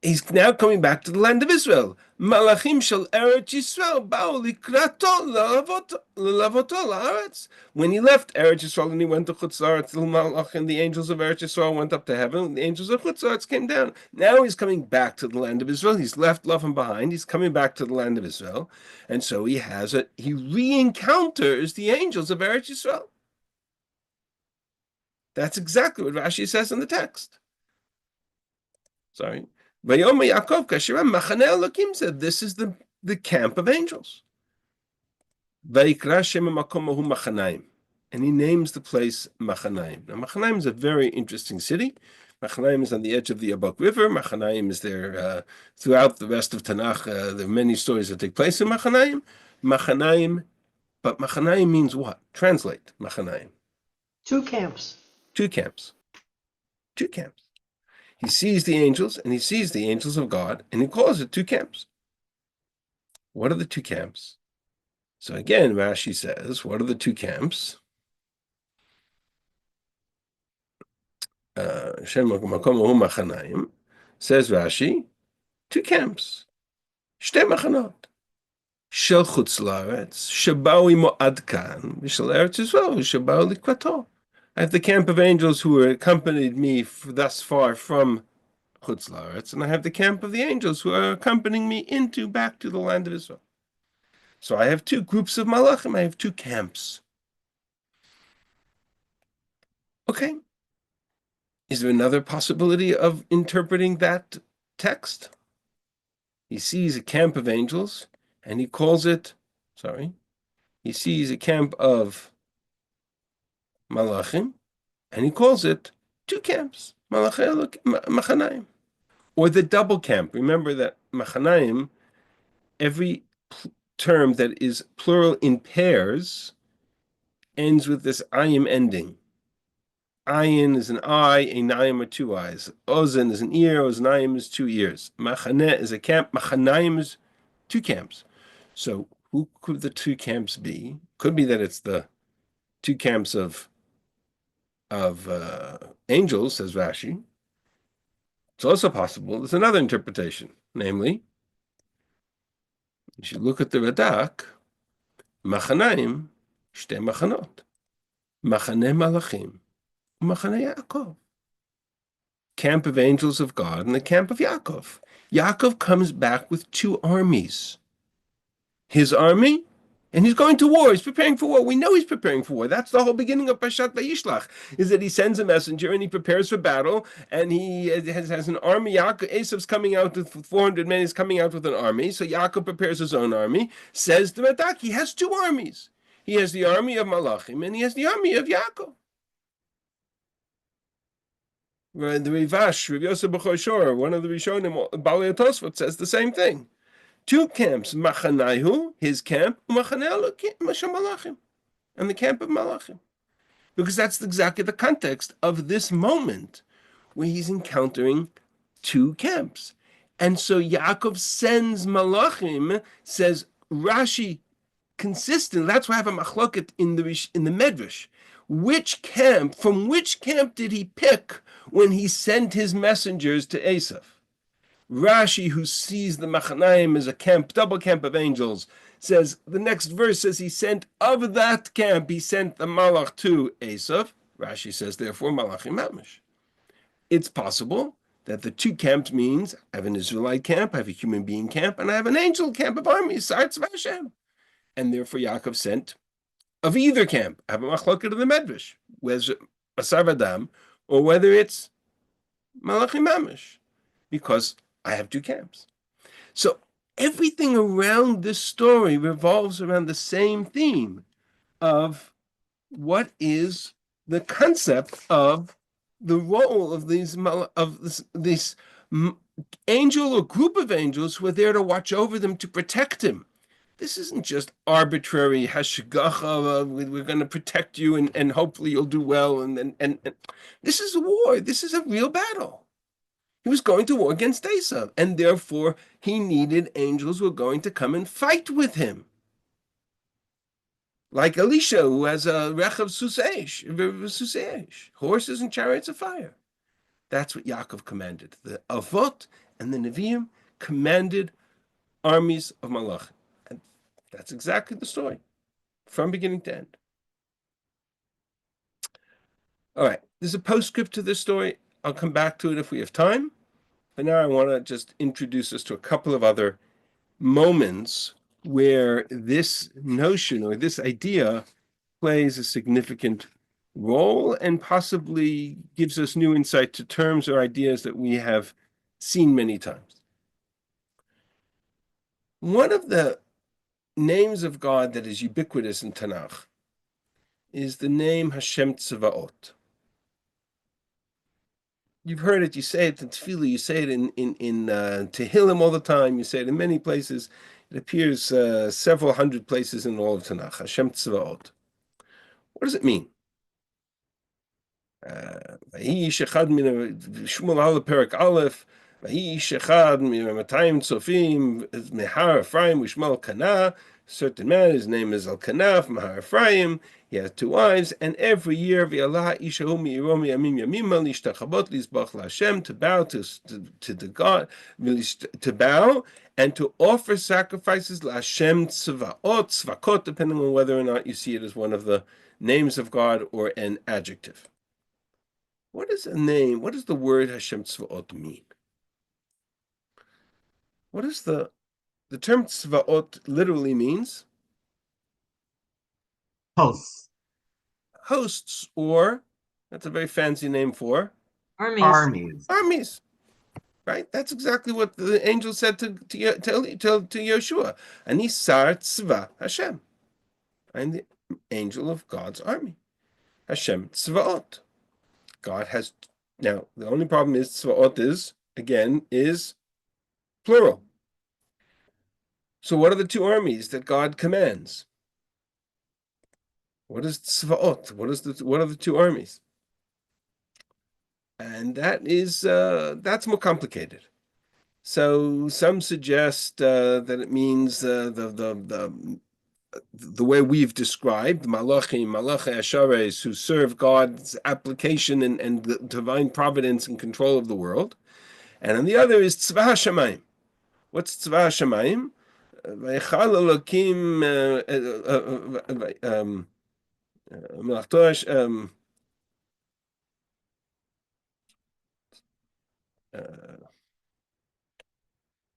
he's now coming back to the land of Israel. Malachim shel Eretz Yisrael ba'u likrato lelavoto la'aretz. When he left Eretz Yisrael and he went to Chutz La'aretz, the Malachim, the angels of Eretz Yisrael went up to heaven. The angels of Chutz La'aretz came down. Now he's coming back to the land of Israel. He's left Lavan behind. He's coming back to the land of Israel, and so he re-encounters the angels of Eretz Yisrael. That's exactly what Rashi says in the text. Sorry. Vayomer Yaakov kasher machane Elokim said, this is the camp of angels. Vayikra shem hamakom hahu Machanaim. And he names the place Machanaim. Now, Machanaim is a very interesting city. Machanaim is on the edge of the Yabok River. Machanaim is there throughout the rest of Tanakh. There are many stories that take place in Machanaim. But Machanaim means what? Translate Machanaim. Two camps. Two camps. Two camps. He sees the angels, and he sees the angels of God, and he calls it two camps. What are the two camps? So again, Rashi says, what are the two camps? Says Rashi, two camps. Shte machanot. Shel chutz la'aretz, sheba'u imo ad kan, v'shel eretz Yisrael, sheba'u likvato. I have the camp of angels who accompanied me thus far from Chutz La'aretz, and I have the camp of the angels who are accompanying me back to the land of Israel. So I have two groups of malachim. I have two camps. Okay. Is there another possibility of interpreting that text? He sees a camp of angels, and he calls it, he sees a camp of malachim, and he calls it two camps, Machanaim. Or the double camp. Remember that Machanaim, every term that is plural in pairs ends with this ayim ending. Ayin is an eye, einayim are two eyes. Ozen is an ear, oznayim is two ears. Machaneh is a camp, Machanaim is two camps. So who could the two camps be? Could be that it's the two camps of angels, says Rashi. It's also possible there's another interpretation, namely, you should look at the Radak, Machanaim, shte machanot, Machaneh Malachim, Machaneh Yaakov. Camp of angels of God and the camp of Yaakov. Yaakov comes back with two armies. His army, and he's going to war. He's preparing for war. We know he's preparing for war. That's the whole beginning of Parshat Vayishlach, is that he sends a messenger and he prepares for battle, and he has an army. Esav's coming out with 400 men. He's coming out with an army. So Yaakov prepares his own army. Says the Radak, he has two armies. He has the army of Malachim, and he has the army of Yaakov. The Rivash, Rav Yosef B'chor Shor, one of the Rishonim, Balei Tosfot, says the same thing. Two camps, Machanahu, his camp, Malachim, and the camp of Malachim. Because that's exactly the context of this moment where he's encountering two camps. And so Yaakov sends Malachim, says Rashi, consistent. That's why I have a machloket in the Medrash. From which camp did he pick when he sent his messengers to Esav? Rashi, who sees the Machanaim as a double camp of angels, says the next verse says he sent of that camp, he sent the Malach to Esav. Rashi says, therefore, Malachim Mamish. It's possible that the two camps means I have an Israelite camp, I have a human being camp, and I have an angel camp of armies, Sartz Vashem. And therefore Yaakov sent of either camp. I have a machloket of the Medrash, whether Asar Adam or whether it's Malachim Mamish, because I have two camps. So everything around this story revolves around the same theme of what is the concept of the role of this angel or group of angels who are there to watch over them, to protect him. This isn't just arbitrary hashgacha. We're going to protect you and hopefully you'll do well. And this is a war. This is a real battle. He was going to war against Esav, and therefore he needed angels who were going to come and fight with him. Like Elisha, who has a rechav suseish, horses and chariots of fire. That's what Yaakov commanded. The Avot and the Neviim commanded armies of Malach. And that's exactly the story, from beginning to end. All right, there's a postscript to this story. I'll come back to it if we have time. But now I want to just introduce us to a couple of other moments where this notion or this idea plays a significant role and possibly gives us new insight to terms or ideas that we have seen many times. One of the names of God that is ubiquitous in Tanakh is the name Hashem Tzvaot. You've heard it, you say it in Tefillah, you say it in Tehillim all the time, you say it in many places. It appears several hundred places in all of Tanakh, Hashem Tzvaot. What does it mean? Shmuel Aleph Perak Aleph, Vayish Echad Matayim Tzofim Mehar Ephraim Ushmal Kana. Certain man, his name is Elkanah from Mehar Ephraim. He has two wives, and every year V'Alah Ishahu Mi'irom Yamim Yamima Lishtachabot Lizbach LaHashem, to bow to the God, to bow and to offer sacrifices LaHashem Tzvaot, Tzvakot, depending on whether or not you see it as one of the names of God or an adjective. What is a name? What does the word Hashem Tzvaot mean? What is the term Tzvaot literally means? Hosts. Hosts, or that's a very fancy name for Armies. Right? That's exactly what the angel said to Yehoshua. Ani sar tzva Hashem. I'm the angel of God's army. Hashem tzvaot. God has, now the only problem is tzvaot is plural. So what are the two armies that God commands? What is tzvaot? What are the two armies? And that's more complicated. So some suggest that it means the way we've described Malachi Ashares, who serve God's application and the divine providence and control of the world, and on the other is Tzva Hashemayim. What's Tzva Hashemayim? Vayechal Elokim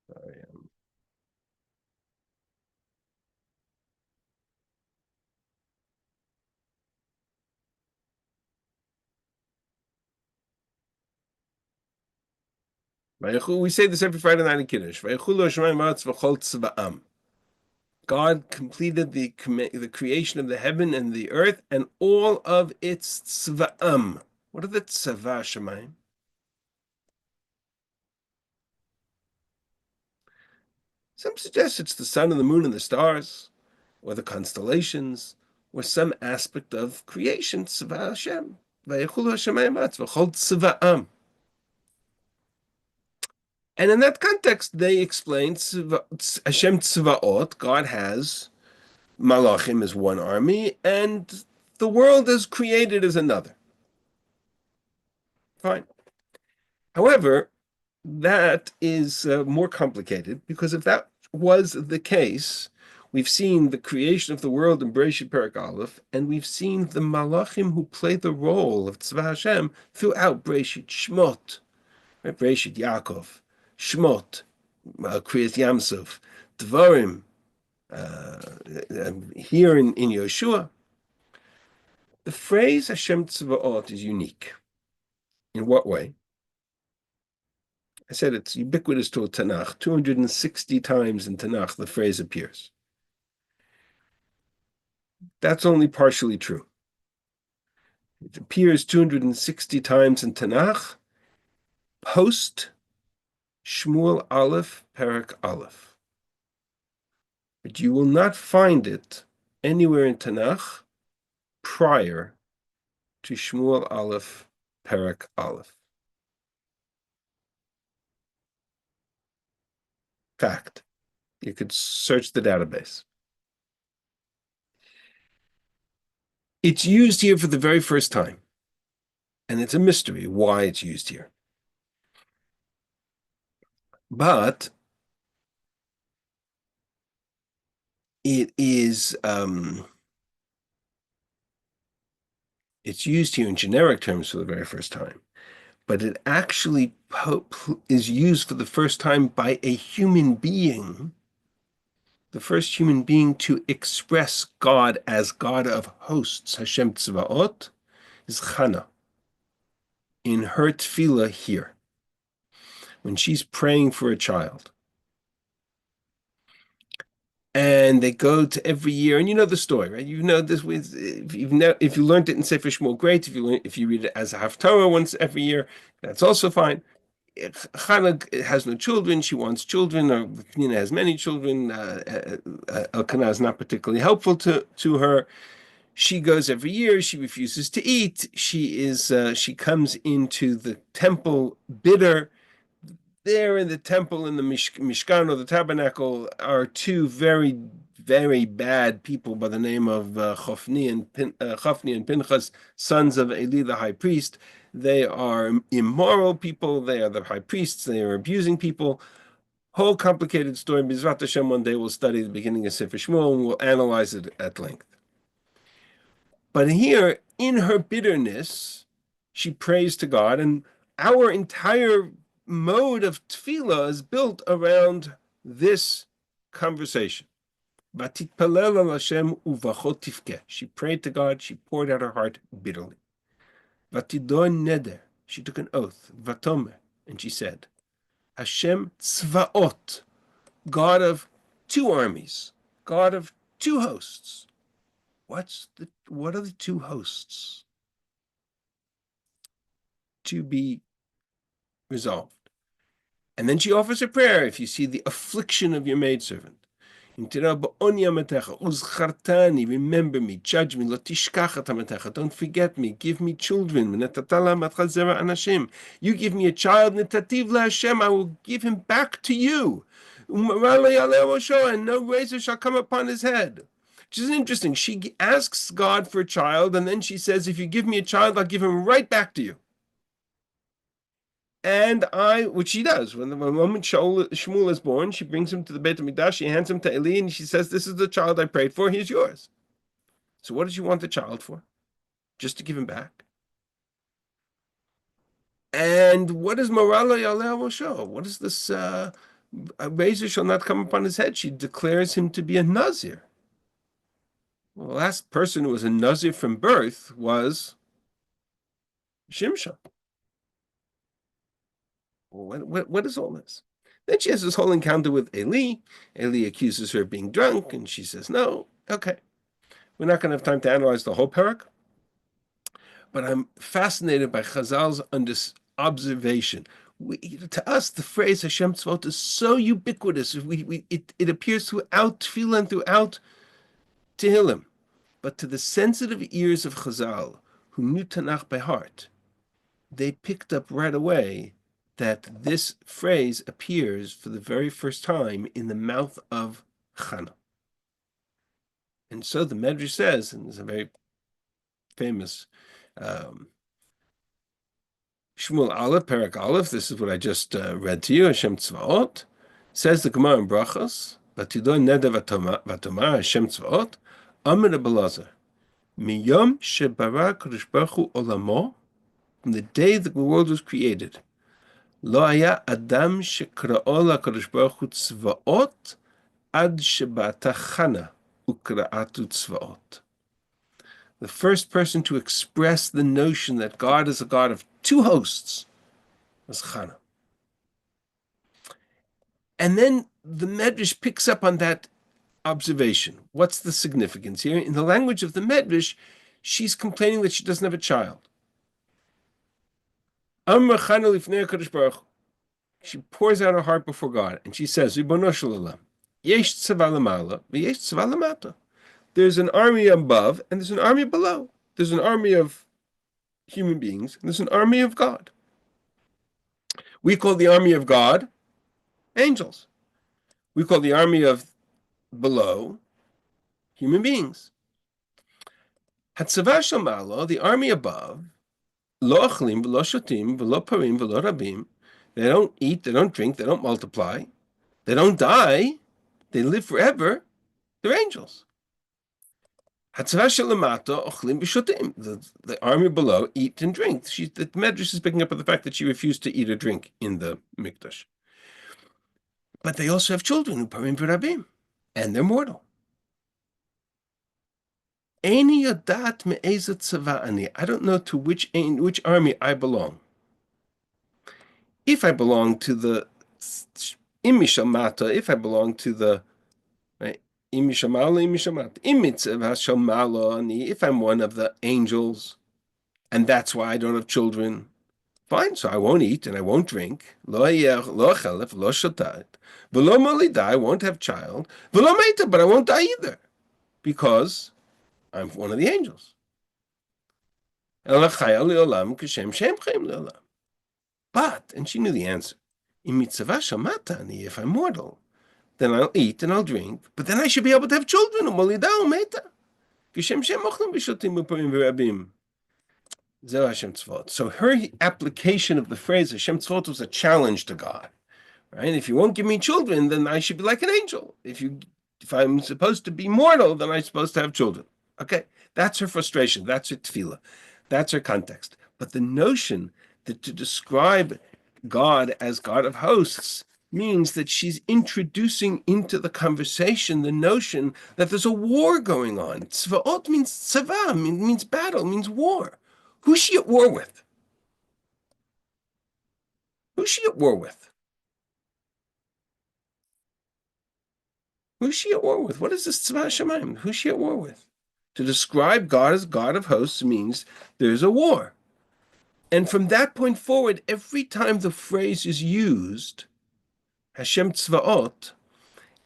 sorry. We say this every Friday night in Kiddush. God completed the creation of the heaven and the earth and all of its tzva'am. What are the tzva shemayim? Some suggest it's the sun and the moon and the stars, or the constellations, or some aspect of creation. Tzva Hashem. Vayechulu Hashemayim v'chol tzva'am. And in that context, they explain Hashem Tzvaot, God has Malachim is one army, and the world as created is another. Fine. However, that is more complicated, because if that was the case, we've seen the creation of the world in Bereshit Perek Aleph, and we've seen the Malachim who play the role of Tzva Hashem throughout Bereshit Shmot, right? Bereshit Yaakov, Shmot, Kriyas Yamsuf, Dvarim, here in Yehoshua. The phrase Hashem Tzvaot is unique. In what way? I said it's ubiquitous to Tanakh. 260 times in Tanakh the phrase appears. That's only partially true. It appears 260 times in Tanakh post Shmuel Aleph, Perek Aleph. But you will not find it anywhere in Tanakh prior to Shmuel Aleph, Perek Aleph. Fact. You could search the database. It's used here for the very first time, and it's a mystery why it's used here. But it is it's used here in generic terms for the very first time, but it actually is used for the first time by a human being, the first human being to express God as God of hosts, Hashem Tzvaot, is Chana, in her tefillah here, when she's praying for a child. And they go to every year, and you know the story, right? You know this with if you learned it in Sefer Shmuel, great. If you read it as a Haftarah once every year, that's also fine. Chana has no children; she wants children. Or Pnina has many children. Elkanah is not particularly helpful to her. She goes every year. She refuses to eat. She comes into the temple bitter. There in the temple, in the Mishkan or the tabernacle, are two very, very bad people by the name of Chofni and Pinchas, sons of Eli the high priest. They are immoral people. They are the high priests. They are abusing people. Whole complicated story. B'ezrat Hashem, one day we'll study the beginning of Sefer Shmuel and we'll analyze it at length. But here, in her bitterness, she prays to God, and our entire mode of tefillah is built around this conversation. She prayed to God, she poured out her heart bitterly. She took an oath, and she said, Hashem Tzvaot, God of two armies, God of two hosts. What are the two hosts to be resolved? And then she offers a prayer. If you see the affliction of your maidservant, remember me, judge me, don't forget me, give me children. You give me a child, I will give him back to you. And no razor shall come upon his head. Which is interesting. She asks God for a child, and then she says, if you give me a child, I'll give him right back to you. And which she does. When the moment Shmuel is born, she brings him to the Beit HaMikdash, she hands him to Eli, and she says, this is the child I prayed for, he's yours. So what does she want the child for? Just to give him back? And what is Morala Yaleh Moshe? What is this, a razor shall not come upon his head? She declares him to be a Nazir. Well, the last person who was a Nazir from birth was Shimshon. What is all this? Then she has this whole encounter with Eli. Eli accuses her of being drunk, and she says, no, okay. We're not going to have time to analyze the whole parak, but I'm fascinated by Chazal's observation. To us, the phrase Hashem Tzvaot is so ubiquitous. It appears throughout Tefillah and throughout Tehillim. But to the sensitive ears of Chazal, who knew Tanakh by heart, they picked up right away that this phrase appears for the very first time in the mouth of Chana. And so the Medrash says, and there's a very famous Shmuel Aleph, Perak Aleph, this is what I just read to you, Hashem Tzvaot, says the Gemara in Brachos, Vatido Neder Vatomar Hashem Tzvaot, Amr Belazar, Miyom Shebara Kodesh Baruch Hu Olamo, from the day the world was created, Lo haya Adam shekra'o LaKadosh Baruch Hu Tzvaot ad shebata Chana ukra'atu Tzvaot. The first person to express the notion that God is a God of two hosts was Chana. And then the Medrash picks up on that observation. What's the significance here? In the language of the Medrash, she's complaining that she doesn't have a child. Amar Chana lifnei HaKadosh Baruch Hu. She pours out her heart before God, and she says, Ribono shel olam, yesh tzava lamala, v'yesh tzava lamata. There's an army above, and there's an army below. There's an army of human beings, and there's an army of God. We call the army of God angels. We call the army of below human beings. Hatzava shel ma'ala, the army above, lo achlim v'lo shotim v'lo parim v'lo rabim. They don't eat, they don't drink, they don't multiply, they don't die, they live forever. They're angels. Hatzava shel lamata ochlim v'shotim. The army below eat and drink. The Medrash is picking up on the fact that she refused to eat or drink in the Mikdash. But they also have children, parim v'rabim, and they're mortal. Eini yodat me'ezet tzava ani. I don't know to which army I belong. If I belong to the imishamata, if I belong to the right, imishamala, if I'm one of the angels, and that's why I don't have children, fine. So I won't eat and I won't drink. Lo chelef, lo shotat, v'lo molida, I won't have child. V'lo meta, but I won't die either, because I'm one of the angels. But, and she knew the answer, if I'm mortal, then I'll eat and I'll drink, but then I should be able to have children. So her application of the phrase Hashem Tzvot was a challenge to God. Right? If you won't give me children, then I should be like an angel. If I'm supposed to be mortal, then I'm supposed to have children. Okay, that's her frustration. That's her tefillah. That's her context. But the notion that to describe God as God of hosts means that she's introducing into the conversation the notion that there's a war going on. Tzvaot means tzava, means battle, means war. Who's she at war with? Who's she at war with? Who's she at war with? What is this tzva shamayim? Who's she at war with? To describe God as God of hosts means there's a war. And from that point forward, every time the phrase is used, Hashem Tzvaot,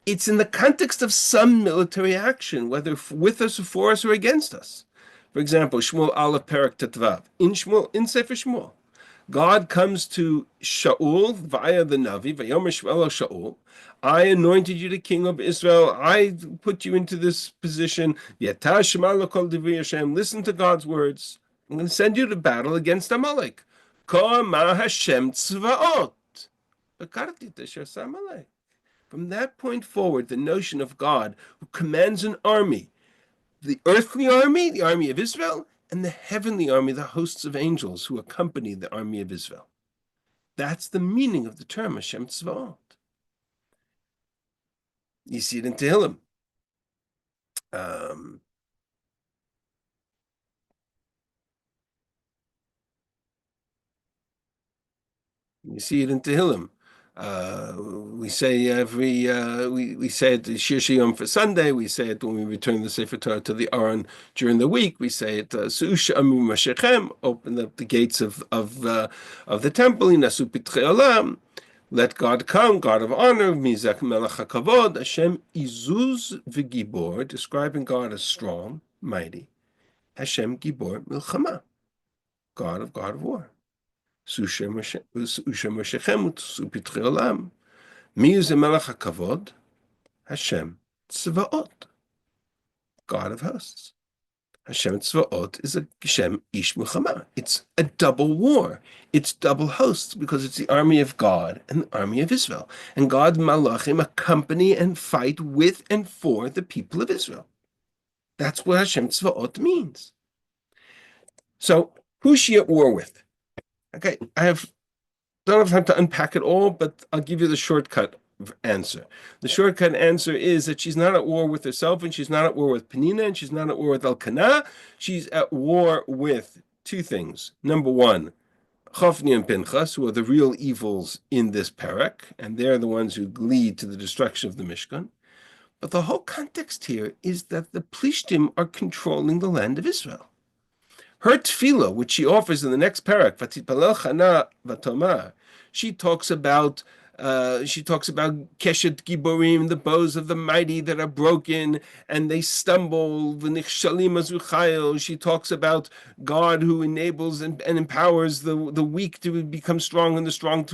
it's in the context of some military action, whether with us or for us or against us. For example, Shmuel Aleph Perak Tetvav. In Sefer Shmuel, God comes to Shaul via the Navi, Vayomer Shmuel Shaul. I anointed you the king of Israel. I put you into this position. Listen to God's words. I'm going to send you to battle against Amalek. From that point forward, the notion of God who commands an army, the earthly army, the army of Israel, and the heavenly army, the hosts of angels who accompany the army of Israel. That's the meaning of the term Hashem Tzvaot. You see it in Tehillim. You see it in Tehillim. We say we say it Shir Shiyom for Sunday. We say it when we return the Sefer Torah to the Aron during the week. We say it Su'ush Amu Mashechem, open up the gates of the temple. Inasu Pitrei Olam, let God come, God of honor. Mizak Melech HaKavod, Hashem Izuz v'Gibor, describing God as strong, mighty. Hashem Gibor Milchama, God of war. Susha Moshechem Pitrei Olam. Mi Melech HaKavod, Hashem Tzvaot. God of hosts. Hashem Tzvaot is a Hashem Ish Milchama. It's a double war. It's double hosts because it's the army of God and the army of Israel. And God Malachim accompany and fight with and for the people of Israel. That's what Hashem Tzvaot means. So who's she at war with? Okay, don't have time to unpack it all, but I'll give you the shortcut answer. The shortcut answer is that she's not at war with herself, and she's not at war with Penina, and she's not at war with Elkanah. She's at war with two things. Number one, Chofni and Pinchas, who are the real evils in this parak, and they're the ones who lead to the destruction of the Mishkan. But the whole context here is that the Plishtim are controlling the land of Israel. Her tefillah, which she offers in the next parak, Vatipalel Chana Vatomar, she talks about Keshet Giborim, the bows of the mighty that are broken and they stumble. V'nichshalim azuchayil. She talks about God who enables and empowers the weak to become strong and the strong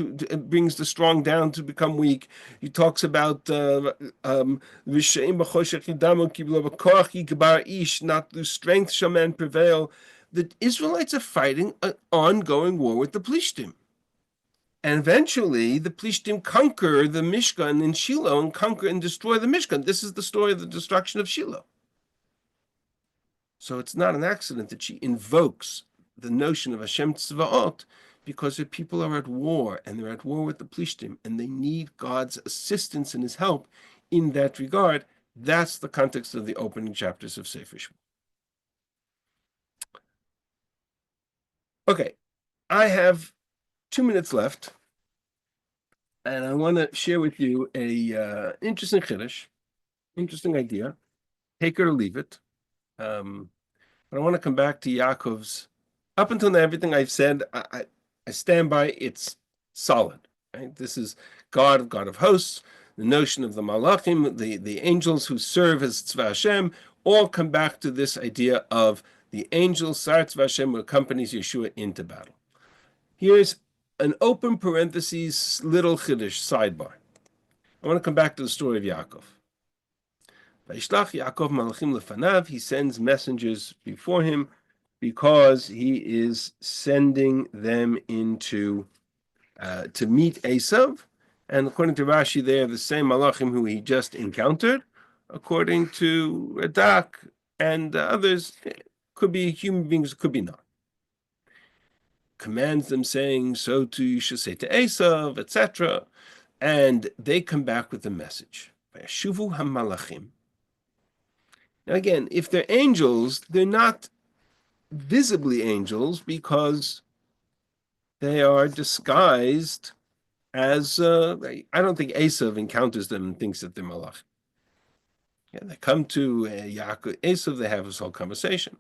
brings the strong down to become weak. He talks about Rishonim b'choshech yidamu kiblo b'koach yigbar ish, not through strength shall man prevail. The Israelites are fighting an ongoing war with the Plishtim. And eventually, the Plishtim conquer the Mishkan in Shiloh and conquer and destroy the Mishkan. This is the story of the destruction of Shiloh. So it's not an accident that she invokes the notion of Hashem Tzvaot because her people are at war, and they're at war with the Plishtim, and they need God's assistance and his help in that regard. That's the context of the opening chapters of Sefer Shmuel. Okay, I have 2 minutes left, and I want to share with you a interesting chiddush, interesting idea. Take it or leave it. But I want to come back to Yaakov's. Up until now, everything I've said, I stand by. It's solid. Right? This is God of hosts. The notion of the malachim, the angels who serve as tzva Hashem, all come back to this idea of the angel Sar tzva Hashem who accompanies Yeshua into battle. Here's an open parentheses little chiddush sidebar. I want to come back to the story of Yaakov. Vayishlach Yaakov malachim lefanav. He sends messengers before him because he is sending them into to meet Esav. And according to Rashi, they are the same malachim who he just encountered. According to Radak and others, could be human beings, could be not. Commands them saying, so too you should say to Esav, etc. And they come back with the message. Vayashuvu hamalachim. Now again, if they're angels, they're not visibly angels because they are disguised as, I don't think Esav encounters them and thinks that they're malachim. Yeah, they come to Yaakov, Esav, they have this whole conversation.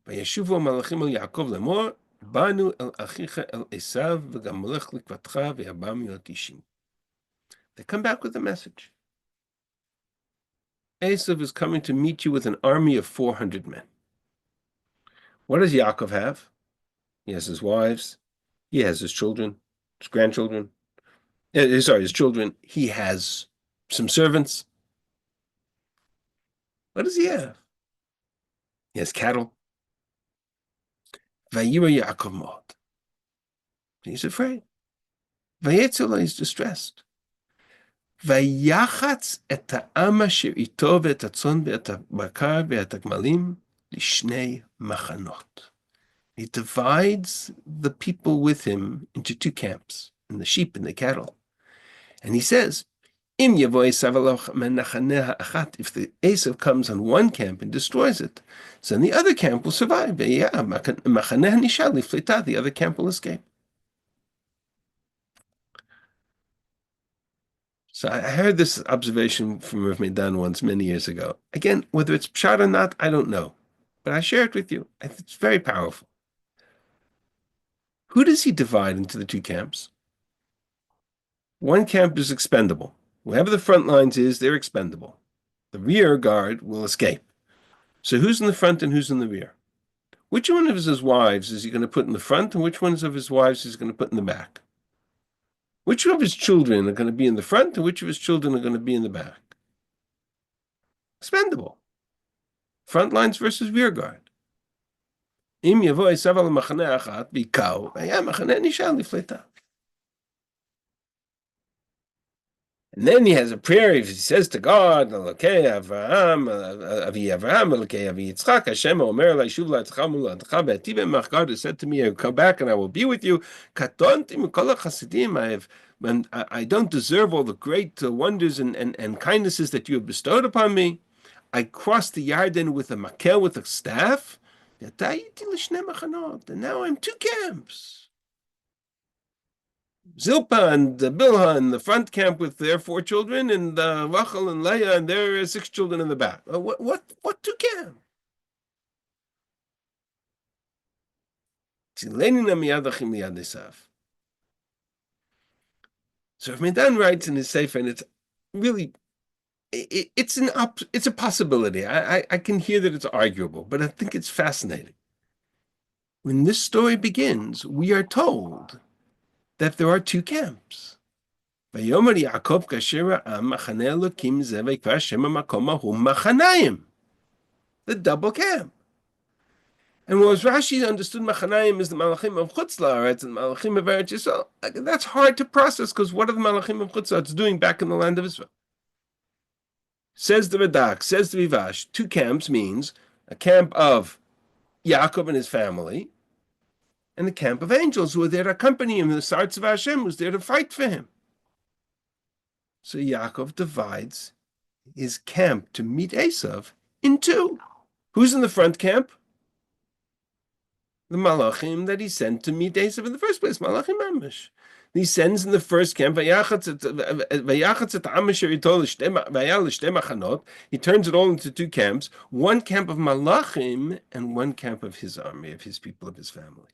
וישובו המלאכים אל יעקב לאמור, באנו אל אחיך אל עשיו וגם מולך לקראתך ויבם אל הקישים. They come back with a message. Esav is coming to meet you with an army of 400 men. What does Yaakov have? He has his wives. He has his children, his grandchildren. His children. He has some servants. What does he have? He has cattle. Vayira Yaakov mod. He's afraid. Vayetzel, he's distressed. Vayachatz et ha'am asher ito ve'et hatzon ve'et ha'bakar ve'et ha'gmalim lishnei machanot. He divides the people with him into two camps, and the sheep and the cattle. And he says, Im yavo Esav aloch menachaneh ha'achat, if the Esav comes on one camp and destroys it, so then the other camp will survive. The other camp will escape. So I heard this observation from Rav Meidan once many years ago. Again, whether it's pshat or not, I don't know. But I share it with you. It's very powerful. Who does he divide into the two camps? One camp is expendable. Whoever the front lines is, they're expendable. The rear guard will escape. So who's in the front and who's in the rear? Which one of his wives is he going to put in the front, and which ones of his wives is he going to put in the back? Which of his children are going to be in the front, and which of his children are going to be in the back? Expendable. Front lines versus rear guard. אם יבוא עשיו על מחנה אחת ויקהו, היה מחנה נשאר לפליטה. And then he has a prayer. He says to God, "Elokei Avraham, Avi Avraham, Elokei Avi Yitzchak, Hashem Omer Laishuv La'atcha Muladcha Be'ativ Emach." God has said to me, "I will come back and I will be with you." Katonti Mikol HaChasidim. I don't deserve all the great wonders and kindnesses that you have bestowed upon me. I crossed the Yarden with a makel, with a staff. And now I'm two camps. Zilpah and Bilhah in the front camp with their 4 children, and Rachel and Leah and their 6 children in the back. What two camps? So Rabbi writes in his Sefer, and it's really it's a possibility. I can hear that it's arguable, but I think it's fascinating. When this story begins, we are told that there are 2 camps. ויאמר יעקב כאשר ראה מחנה אלוקים זה ויקרא שם המקום ההוא מחניים. The double camp. And whereas Rashi understood Machanayim as the Malachim of Chutz La'aretz and Malachim of Eretz Yisrael, that's hard to process because what are the Malachim of Chutz La'aretz doing back in the land of Israel? Says the Radak, says the Rivash, 2 camps means a camp of Yaakov and his family and the camp of angels who are there to accompany him, the Sartz of Hashem who's there to fight for him. So Yaakov divides his camp to meet Esav in 2. Who's in the front camp? The Malachim that he sent to meet Esav in the first place, Malachim Amish. He sends in the first camp, he turns it all into 2 camps, 1 camp of Malachim and 1 camp of his army, of his people, of his family.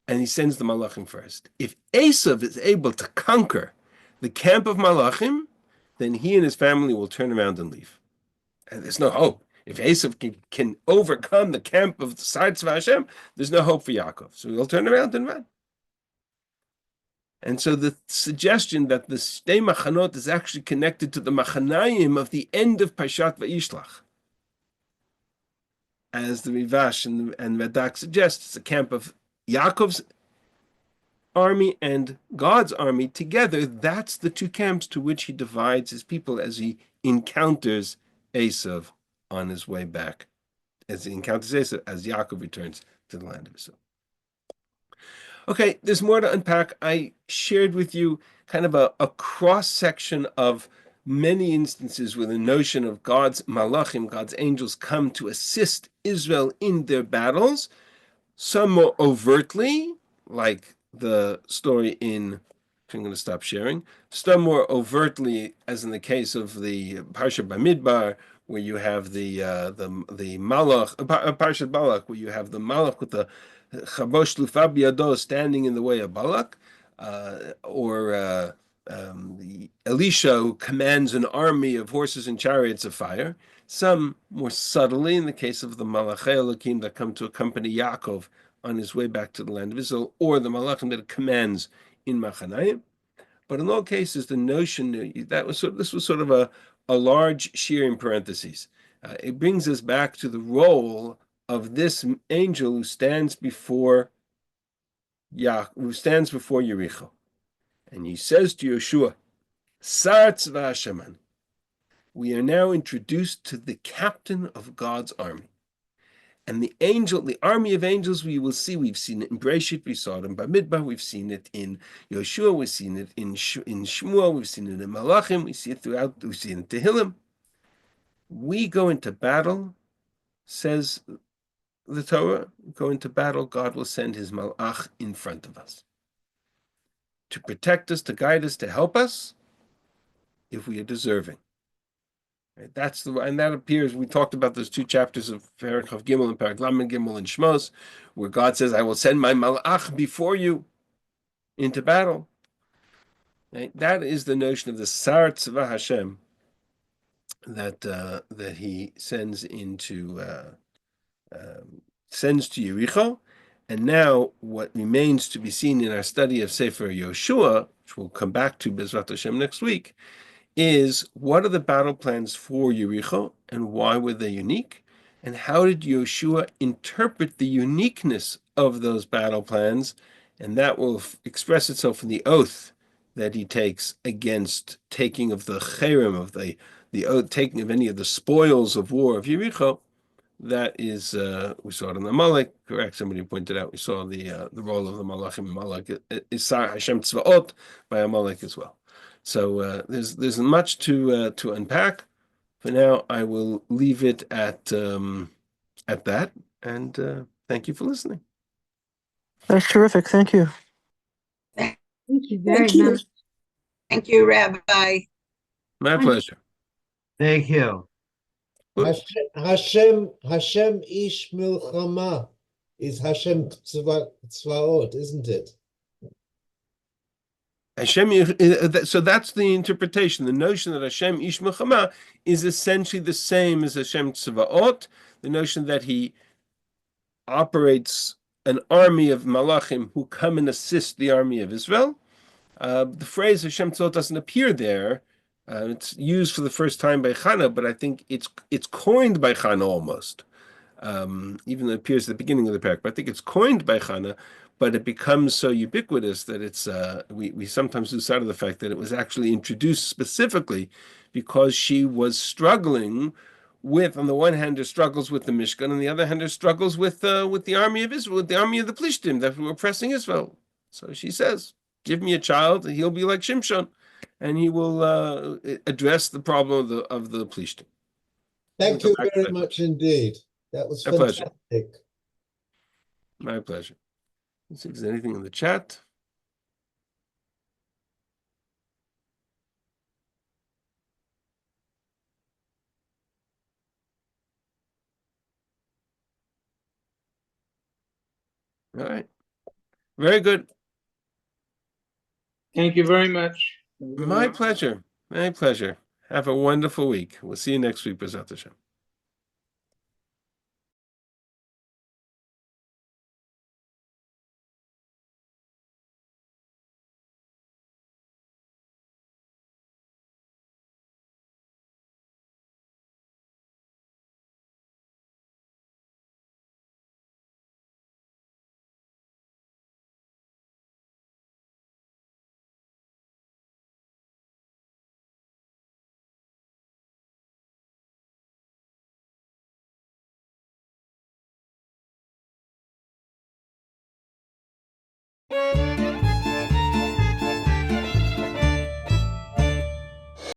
And he sends the Malachim first. If Esav is able to conquer the camp of Malachim, then he and his family will turn around and leave. And there's no hope. If Esav can overcome the camp of the sides of Hashem, there's no hope for Yaakov. So he'll turn around and run. And so the suggestion that the Shtei Machanot is actually connected to the Machanayim of the end of Parshat Vayishlach. As the Rivash and Radak suggests, it's a camp of Yaakov's army and God's army together. That's the 2 camps to which he divides his people as he encounters Esav on his way back. As he encounters Esav, as Yaakov returns to the land of Israel. Okay, there's more to unpack. I shared with you kind of a cross-section of many instances where the notion of God's malachim, God's angels, come to assist Israel in their battles, some more overtly, like the story in, I'm going to stop sharing, some more overtly, as in the case of the Parsha Bamidbar, where you have the Malach, Parshat Balak, where you have the Malach with the Chabosh Lufa Biyado standing in the way of Balak, or Elisha who commands an army of horses and chariots of fire. Some more subtly in the case of the Malachei Elokim that come to accompany Yaakov on his way back to the land of Israel, or the Malachim that it commands in Machanayim. But in all cases, the notion that this was sort of a large shear in parentheses. It brings us back to the role of this angel who stands before Yericho, and he says to Yehoshua, "Sartz v'Hasheman." We are now introduced to the captain of God's army. And the army of angels, we've seen it in Breshit, we saw it in Bamidbar, we've seen it in Yehoshua, we've seen it in Shmuel, we've seen it in Malachim, we see it throughout, we've seen it in Tehillim. We go into battle, says the Torah, go into battle, God will send his malach in front of us to protect us, to guide us, to help us, if we are deserving. Right? And that appears, we talked about those 2 chapters of Perek Chav Gimel and Perek Lamed Gimel and Shmos, where God says, I will send my malach before you into battle. Right? That is the notion of the Sartz v'Hashem that he sends sends to Yericho. And now what remains to be seen in our study of Sefer Yehoshua, which we'll come back to Bezrat Hashem next week, is what are the battle plans for Yericho and why were they unique? And how did Yehoshua interpret the uniqueness of those battle plans? And that will express itself in the oath that he takes against taking of the cherem, of the oath, taking of any of the spoils of war of Yericho. That is, we saw it in the Malek, correct? Somebody pointed out we saw the role of the Malachim Malek is Hashem Tzvaot by Amalek as well. So there's much to unpack. For now, I will leave it at that, and thank you for listening. That's terrific. Thank you. Thank you very much. Thank you, Rabbi. My pleasure. Thank you. Hashem Ish Milchama is Hashem Tzvaot, isn't it? Hashem, so that's the interpretation. The notion that Hashem Ish Milchama is essentially the same as Hashem Tzvaot, the notion that he operates an army of malachim who come and assist the army of Israel. The phrase Hashem Tzvaot doesn't appear there. It's used for the first time by Chana, but I think it's coined by Chana almost. Even though it appears at the beginning of the parak, but I think it's coined by Chana, but it becomes so ubiquitous that it's we sometimes lose sight of the fact that it was actually introduced specifically because she was struggling with, on the one hand, her struggles with the Mishkan, on the other hand, her struggles with the army of Israel, with the army of the Plishtim that were oppressing Israel. So she says, "Give me a child, and he'll be like Shimshon, and he will address the problem of the Plishtim." Thank you very much indeed. That was fantastic. My pleasure. Let's see if there's anything in the chat. All right. Very good. Thank you very much. My pleasure. My pleasure. Have a wonderful week. We'll see you next week, B'ezrat Hashem.